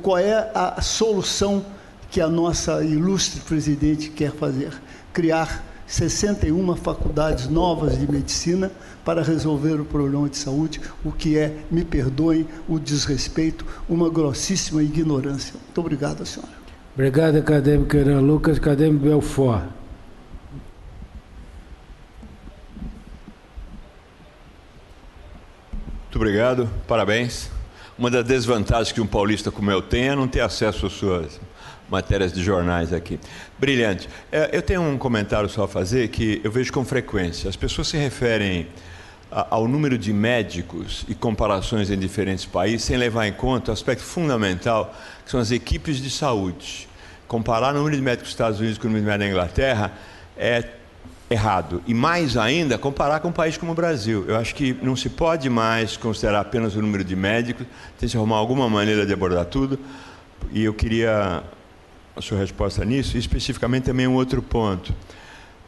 Speaker 5: Qual é a solução que a nossa ilustre presidente quer fazer? Criar 61 faculdades novas de medicina para resolver o problema de saúde, o que é, me perdoem, o desrespeito, uma grossíssima ignorância. Muito obrigado, senhora.
Speaker 1: Obrigado, acadêmico Irã Lucas. Acadêmico Belfort.
Speaker 6: Muito obrigado, parabéns. Uma das desvantagens que um paulista como eu tem é não ter acesso às suas matérias de jornais aqui. Brilhante. Eu tenho um comentário só a fazer que eu vejo com frequência. As pessoas se referem ao número de médicos e comparações em diferentes países sem levar em conta o aspecto fundamental, que são as equipes de saúde. Comparar o número de médicos dos Estados Unidos com o número de médicos da Inglaterra é errado. E mais ainda, comparar com um país como o Brasil. Eu acho que não se pode mais considerar apenas o número de médicos, tem que se arrumar alguma maneira de abordar tudo. E eu queria a sua resposta nisso, e especificamente também um outro ponto.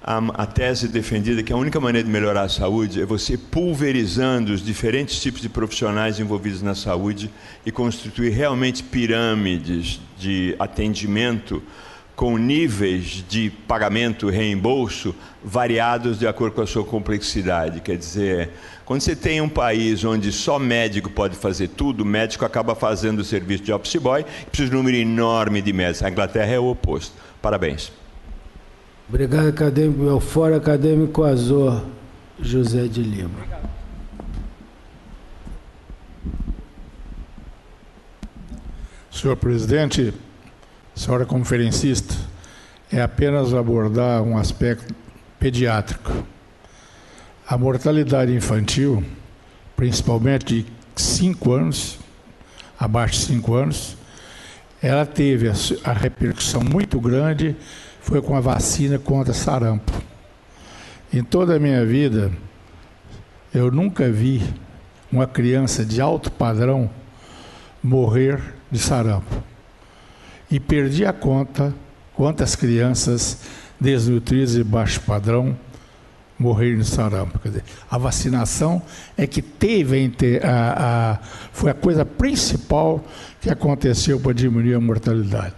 Speaker 6: A tese defendida que a única maneira de melhorar a saúde é você pulverizando os diferentes tipos de profissionais envolvidos na saúde e constituir realmente pirâmides de atendimento com níveis de pagamento e reembolso variados de acordo com a sua complexidade. Quer dizer, quando você tem um país onde só médico pode fazer tudo, o médico acaba fazendo o serviço de office boy, precisa de um número enorme de médicos. A Inglaterra é o oposto. Parabéns.
Speaker 1: Obrigado, acadêmico Belfort. Acadêmico Azor, José de Lima.
Speaker 7: Obrigado. Senhor presidente, senhora conferencista, é apenas abordar um aspecto pediátrico. A mortalidade infantil, principalmente de 5 anos, abaixo de 5 anos, ela teve a repercussão muito grande, foi com a vacina contra sarampo. Em toda a minha vida, eu nunca vi uma criança de alto padrão morrer de sarampo. E perdi a conta quantas crianças desnutridas e baixo padrão morreram de sarampo. Quer dizer, a vacinação é que foi a coisa principal que aconteceu para diminuir a mortalidade.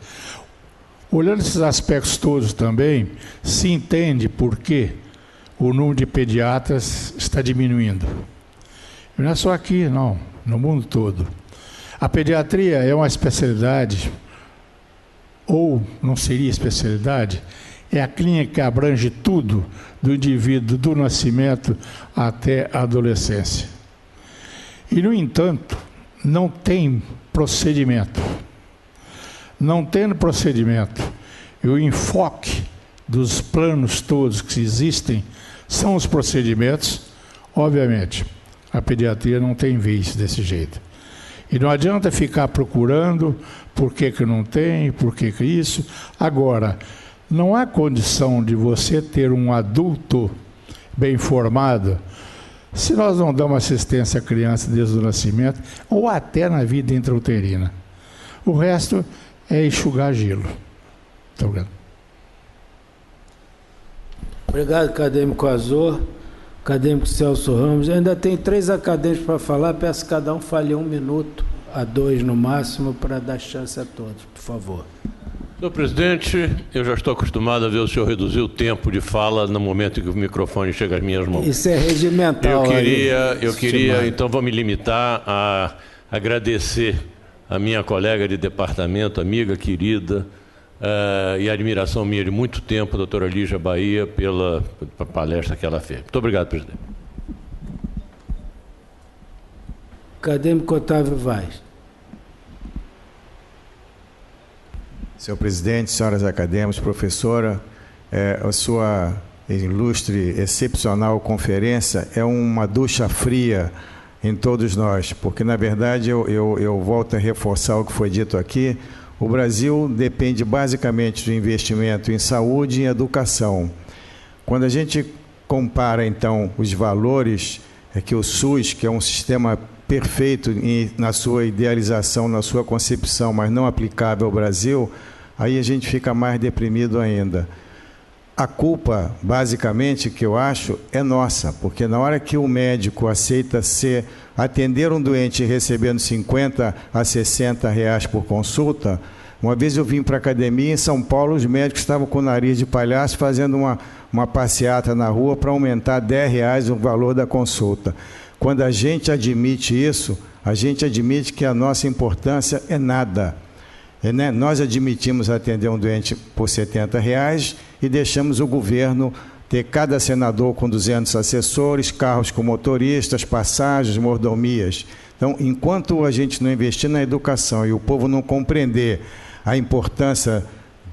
Speaker 7: Olhando esses aspectos todos também, se entende por que o número de pediatras está diminuindo. E não é só aqui, não, no mundo todo. A pediatria é uma especialidade, ou não seria especialidade, é a clínica que abrange tudo, do indivíduo, do nascimento até a adolescência. E, no entanto, não tem procedimento. Não tendo procedimento, e o enfoque dos planos todos que existem são os procedimentos, obviamente, a pediatria não tem vez desse jeito. E não adianta ficar procurando por que não tem, por que isso. Agora, não há condição de você ter um adulto bem formado se nós não damos assistência à criança desde o nascimento ou até na vida intrauterina. O resto é enxugar gelo. Muito obrigado.
Speaker 1: Obrigado, acadêmico Azor. Acadêmico Celso Ramos. Ainda tem 3 acadêmicos para falar. Peço que cada um fale 1 minuto a 2 no máximo para dar chance a todos, por favor.
Speaker 8: Senhor presidente, eu já estou acostumado a ver o senhor reduzir o tempo de fala no momento em que o microfone chega às minhas mãos.
Speaker 1: Isso é regimental.
Speaker 8: Eu queria, então vou me limitar a agradecer a minha colega de departamento, amiga querida, e admiração minha de muito tempo, a doutora Lígia Bahia, pela palestra que ela fez. Muito obrigado, presidente.
Speaker 1: Acadêmico Otávio Vaz.
Speaker 9: Senhor presidente, senhoras acadêmicos, professora, a sua ilustre, excepcional conferência é uma ducha fria em todos nós, porque, na verdade, eu volto a reforçar o que foi dito aqui. O Brasil depende basicamente do investimento em saúde e em educação. Quando a gente compara, então, os valores que o SUS, que é um sistema perfeito na sua idealização, na sua concepção, mas não aplicável ao Brasil, aí a gente fica mais deprimido ainda. A culpa, basicamente, que eu acho, é nossa, porque na hora que o médico aceita atender um doente recebendo 50 a 60 reais por consulta, uma vez eu vim para a academia em São Paulo, os médicos estavam com o nariz de palhaço fazendo uma passeata na rua para aumentar 10 reais o valor da consulta. Quando a gente admite isso, a gente admite que a nossa importância é nada. Nós admitimos atender um doente por 70 reais e deixamos o governo ter cada senador com 200 assessores, carros com motoristas, passagens, mordomias. Então, enquanto a gente não investir na educação e o povo não compreender a importância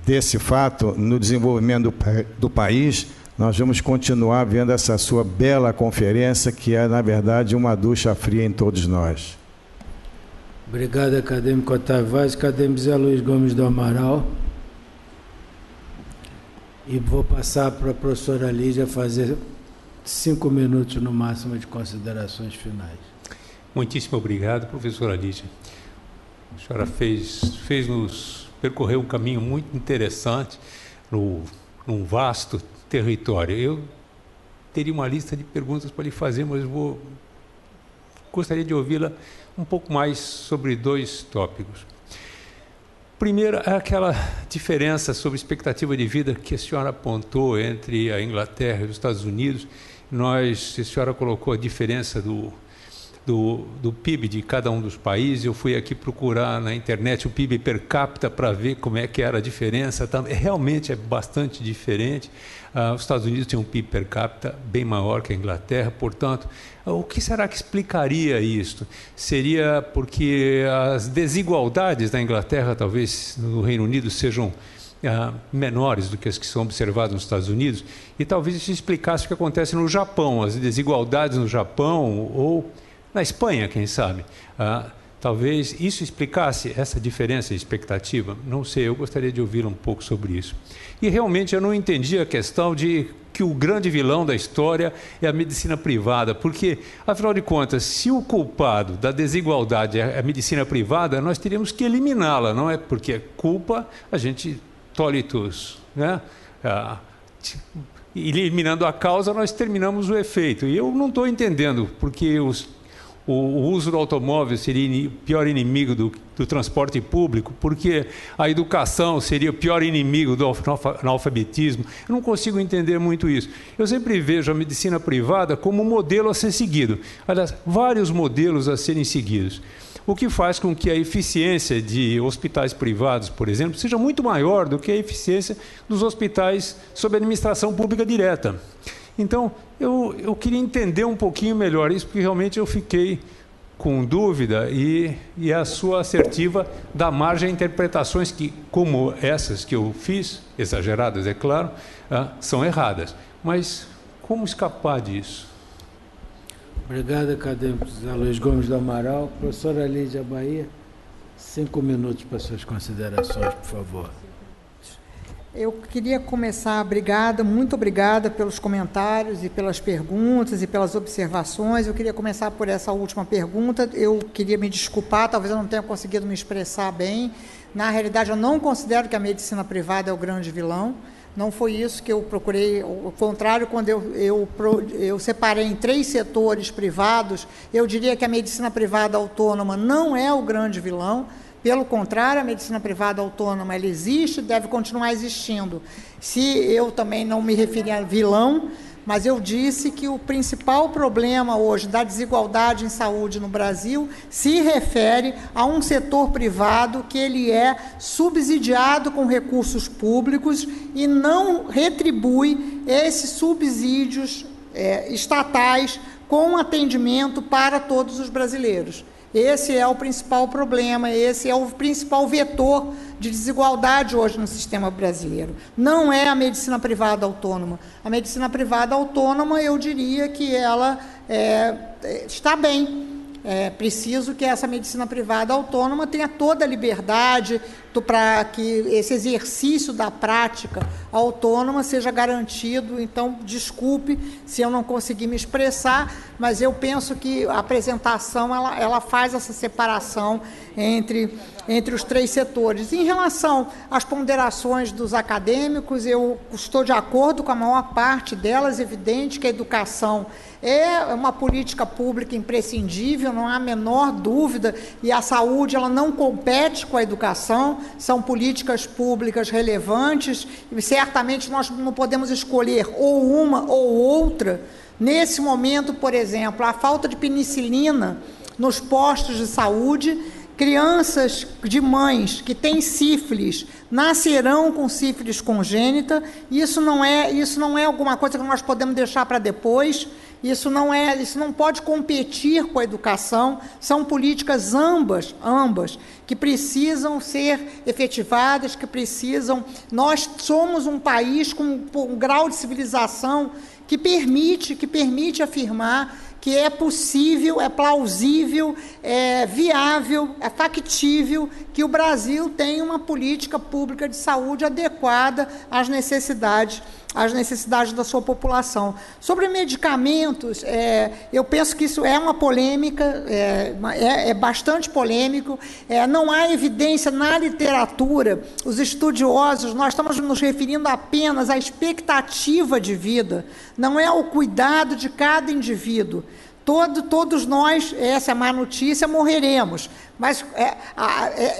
Speaker 9: desse fato no desenvolvimento do país, nós vamos continuar vendo essa sua bela conferência, que é, na verdade, uma ducha fria em todos nós.
Speaker 1: Obrigado, acadêmico Otávio Vaz. Acadêmico Zé Luiz Gomes do Amaral. E vou passar para a professora Lígia fazer 5 minutos no máximo de considerações finais.
Speaker 10: Muitíssimo obrigado, professora Lígia. A senhora fez-nos percorrer um caminho muito interessante num vasto território. Eu teria uma lista de perguntas para lhe fazer, mas gostaria de ouvi-la um pouco mais sobre 2 tópicos. Primeiro, é aquela diferença sobre expectativa de vida que a senhora apontou entre a Inglaterra e os Estados Unidos. A senhora colocou a diferença do PIB de cada um dos países. Eu fui aqui procurar na internet o PIB per capita para ver como é que era a diferença. Realmente é bastante diferente. Os Estados Unidos têm um PIB per capita bem maior que a Inglaterra, portanto, o que será que explicaria isto? Seria porque as desigualdades da Inglaterra, talvez no Reino Unido, sejam menores do que as que são observadas nos Estados Unidos, e talvez isso explicasse o que acontece no Japão, as desigualdades no Japão ou na Espanha, quem sabe. Talvez isso explicasse essa diferença de expectativa. Não sei, eu gostaria de ouvir um pouco sobre isso. E realmente eu não entendi a questão de que o grande vilão da história é a medicina privada, porque, afinal de contas, se o culpado da desigualdade é a medicina privada, nós teríamos que eliminá-la, não é? Porque é culpa, a gente tolitos, né? Eliminando a causa, nós terminamos o efeito. E eu não estou entendendo, porque o uso do automóvel seria o pior inimigo do transporte público, porque a educação seria o pior inimigo do analfabetismo. Eu não consigo entender muito isso. Eu sempre vejo a medicina privada como um modelo a ser seguido. Aliás, vários modelos a serem seguidos. O que faz com que a eficiência de hospitais privados, por exemplo, seja muito maior do que a eficiência dos hospitais sob administração pública direta. Então, eu queria entender um pouquinho melhor isso, porque realmente eu fiquei com dúvida e a sua assertiva dá margem a interpretações que, como essas que eu fiz, exageradas, é claro, são erradas. Mas como escapar disso?
Speaker 1: Obrigado, acadêmico José Luiz Gomes do Amaral. Professora Lídia Bahia, 5 minutos para suas considerações, por favor.
Speaker 3: Eu queria começar, muito obrigada pelos comentários e pelas perguntas e pelas observações. Eu queria começar por essa última pergunta. Eu queria me desculpar, talvez eu não tenha conseguido me expressar bem. Na realidade, eu não considero que a medicina privada é o grande vilão. Não foi isso que eu procurei. Ao contrário, quando eu separei em 3 setores privados, eu diria que a medicina privada autônoma não é o grande vilão. Pelo contrário, a medicina privada autônoma, ela existe, deve continuar existindo. Se eu também não me referi a vilão, mas eu disse que o principal problema hoje da desigualdade em saúde no Brasil se refere a um setor privado que ele é subsidiado com recursos públicos e não retribui esses subsídios estatais com atendimento para todos os brasileiros. Esse é o principal problema, esse é o principal vetor de desigualdade hoje no sistema brasileiro. Não é a medicina privada autônoma. A medicina privada autônoma, eu diria que ela está bem. É preciso que essa medicina privada autônoma tenha toda a liberdade para que esse exercício da prática autônoma seja garantido. Então, desculpe se eu não consegui me expressar, mas eu penso que a apresentação ela faz essa separação entre os 3 setores. Em relação às ponderações dos acadêmicos, eu estou de acordo com a maior parte delas. Evidente que a educação é uma política pública imprescindível, não há a menor dúvida, e a saúde ela não compete com a educação, são políticas públicas relevantes, e certamente nós não podemos escolher ou uma ou outra. Nesse momento, por exemplo, a falta de penicilina nos postos de saúde, crianças de mães que têm sífilis nascerão com sífilis congênita. Isso não é alguma coisa que nós podemos deixar para depois. Isso não pode competir com a educação. São políticas ambas que precisam ser efetivadas, que precisam. Nós somos um país com um grau de civilização que permite afirmar que é possível, é plausível, é viável, é factível que o Brasil tenha uma política pública de saúde adequada às necessidades da sua população. Sobre medicamentos, eu penso que isso é uma polêmica, é bastante polêmico, não há evidência na literatura, os estudiosos, nós estamos nos referindo apenas à expectativa de vida, não é ao cuidado de cada indivíduo. Todos nós, essa é a má notícia, morreremos, mas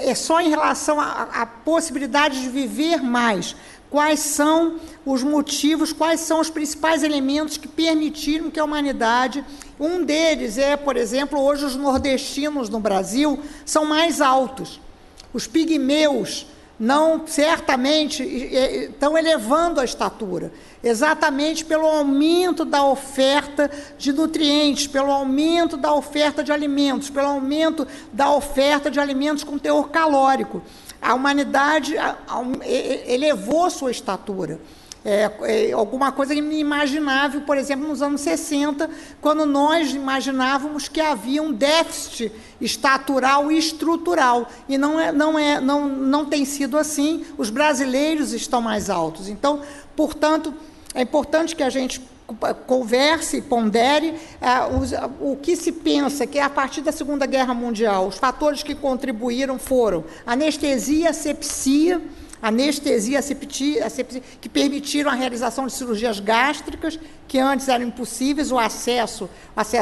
Speaker 3: é só em relação à possibilidade de viver mais. Quais são os motivos, quais são os principais elementos que permitiram que a humanidade... Um deles por exemplo, hoje os nordestinos no Brasil são mais altos. Os pigmeus certamente estão elevando a estatura, exatamente pelo aumento da oferta de nutrientes, pelo aumento da oferta de alimentos, pelo aumento da oferta de alimentos com teor calórico. A humanidade elevou sua estatura. Alguma coisa inimaginável, por exemplo, nos anos 60, quando nós imaginávamos que havia um déficit estatural e estrutural. E não tem sido assim. Os brasileiros estão mais altos. Então, portanto, é importante que a gente converse, pondere o que se pensa que a partir da Segunda Guerra Mundial, os fatores que contribuíram foram anestesia, asepsia, que permitiram a realização de cirurgias gástricas, que antes eram impossíveis, o acesso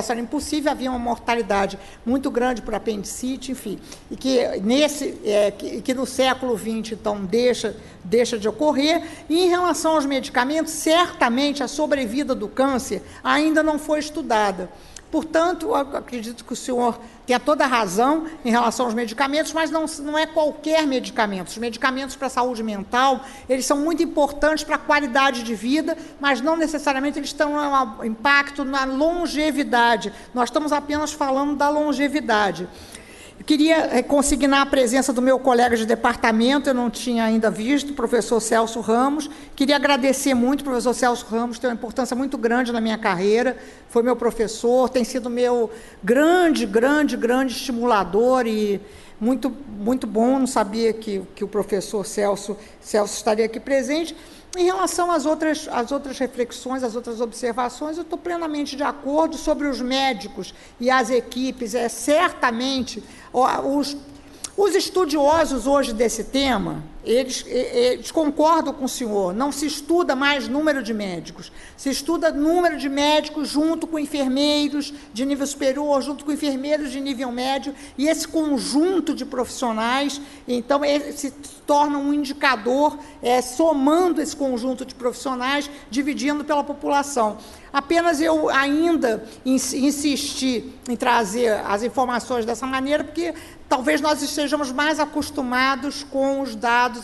Speaker 3: era impossível, havia uma mortalidade muito grande por apendicite, enfim, e que no século XX, então, deixa de ocorrer. E em relação aos medicamentos, certamente a sobrevida do câncer ainda não foi estudada. Portanto, eu acredito que o senhor tenha toda a razão em relação aos medicamentos, mas não é qualquer medicamento. Os medicamentos para a saúde mental, eles são muito importantes para a qualidade de vida, mas não necessariamente eles têm um impacto na longevidade. Nós estamos apenas falando da longevidade. Eu queria consignar a presença do meu colega de departamento, eu não tinha ainda visto, o professor Celso Ramos. Queria agradecer muito, o professor Celso Ramos tem uma importância muito grande na minha carreira, foi meu professor, tem sido meu grande estimulador e muito bom, não sabia que o professor Celso estaria aqui presente. Em relação às outras reflexões, às outras observações, eu estou plenamente de acordo sobre os médicos e as equipes. Certamente, os estudiosos hoje desse tema, eles concordam com o senhor, não se estuda mais número de médicos, se estuda número de médicos junto com enfermeiros de nível superior, junto com enfermeiros de nível médio, e esse conjunto de profissionais, então, se torna um indicador, somando esse conjunto de profissionais, dividindo pela população. Apenas eu ainda insisti em trazer as informações dessa maneira, porque talvez nós estejamos mais acostumados com os dados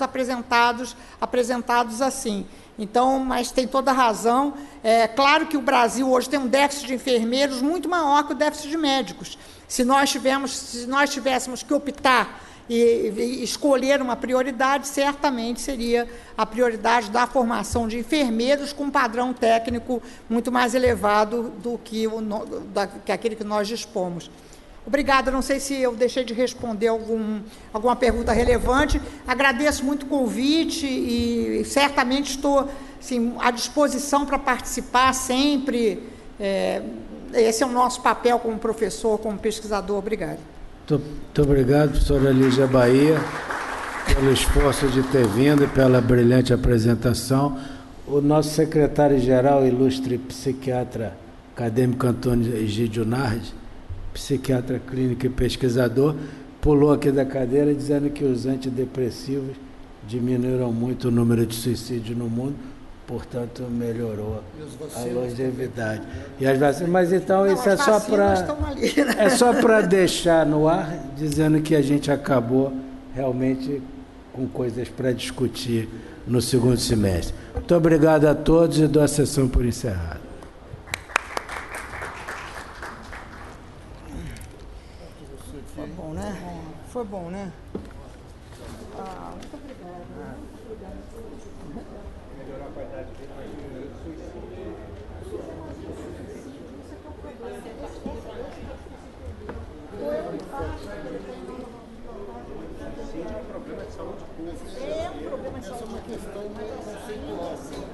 Speaker 3: apresentados assim. Então, mas tem toda a razão. É claro que o Brasil hoje tem um déficit de enfermeiros muito maior que o déficit de médicos. Se nós tivéssemos que optar e escolher uma prioridade, certamente seria a prioridade da formação de enfermeiros com um padrão técnico muito mais elevado do que aquele que nós dispomos. Obrigada, não sei se eu deixei de responder alguma pergunta relevante. Agradeço muito o convite e certamente estou assim, à disposição para participar sempre. Esse é o nosso papel como professor, como pesquisador. Obrigada.
Speaker 1: Muito obrigado, professora Lígia Bahia, pelo esforço de ter vindo e pela brilhante apresentação. O nosso secretário-geral, ilustre psiquiatra acadêmico Antônio Egídio Nardi, psiquiatra clínico e pesquisador, pulou aqui da cadeira dizendo que os antidepressivos diminuíram muito o número de suicídios no mundo, portanto, melhorou a longevidade. E as vacinas, mas então isso é só para é só para deixar no ar, dizendo que a gente acabou realmente com coisas para discutir no segundo semestre. Muito obrigado a todos e dou a sessão por encerrada.
Speaker 3: Foi bom, né? Foi bom, né? Muito obrigada. Melhorar a qualidade de vida.
Speaker 11: É um problema de saúde pública.
Speaker 3: É um problema de saúde pública.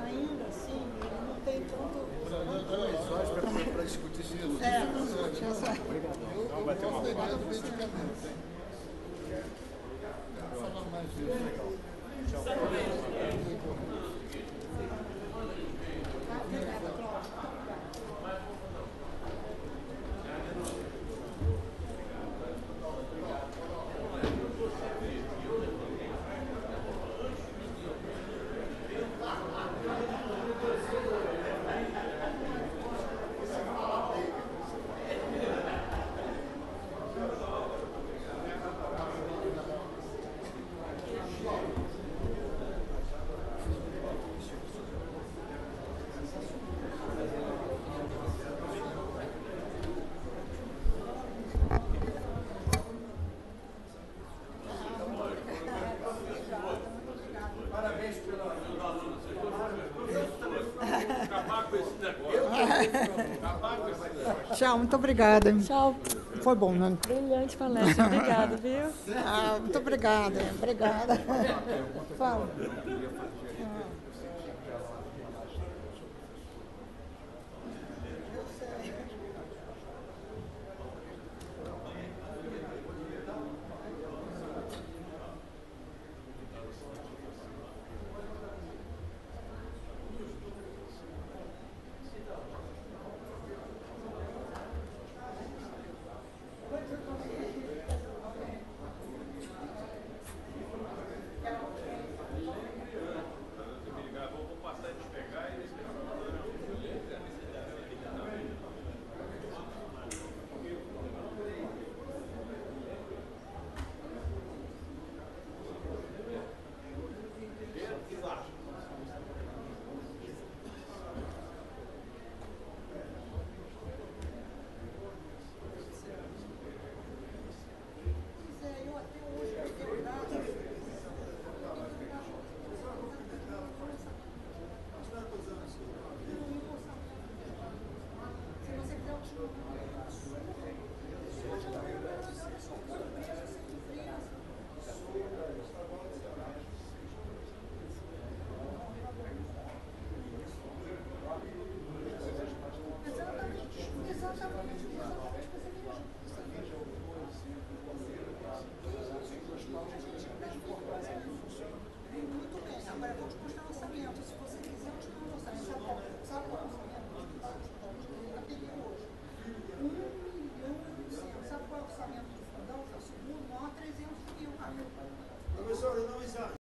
Speaker 3: Ainda assim, não tem tanto...
Speaker 11: Para discutir isso.
Speaker 3: Eu gosto da ideia do medicamento. Falar mais disso. Legal. Tchau. Tchau, muito obrigada.
Speaker 12: Tchau.
Speaker 3: Foi bom, né?
Speaker 12: Brilhante palestra, obrigada, viu?
Speaker 3: Muito obrigada, obrigada. Fala.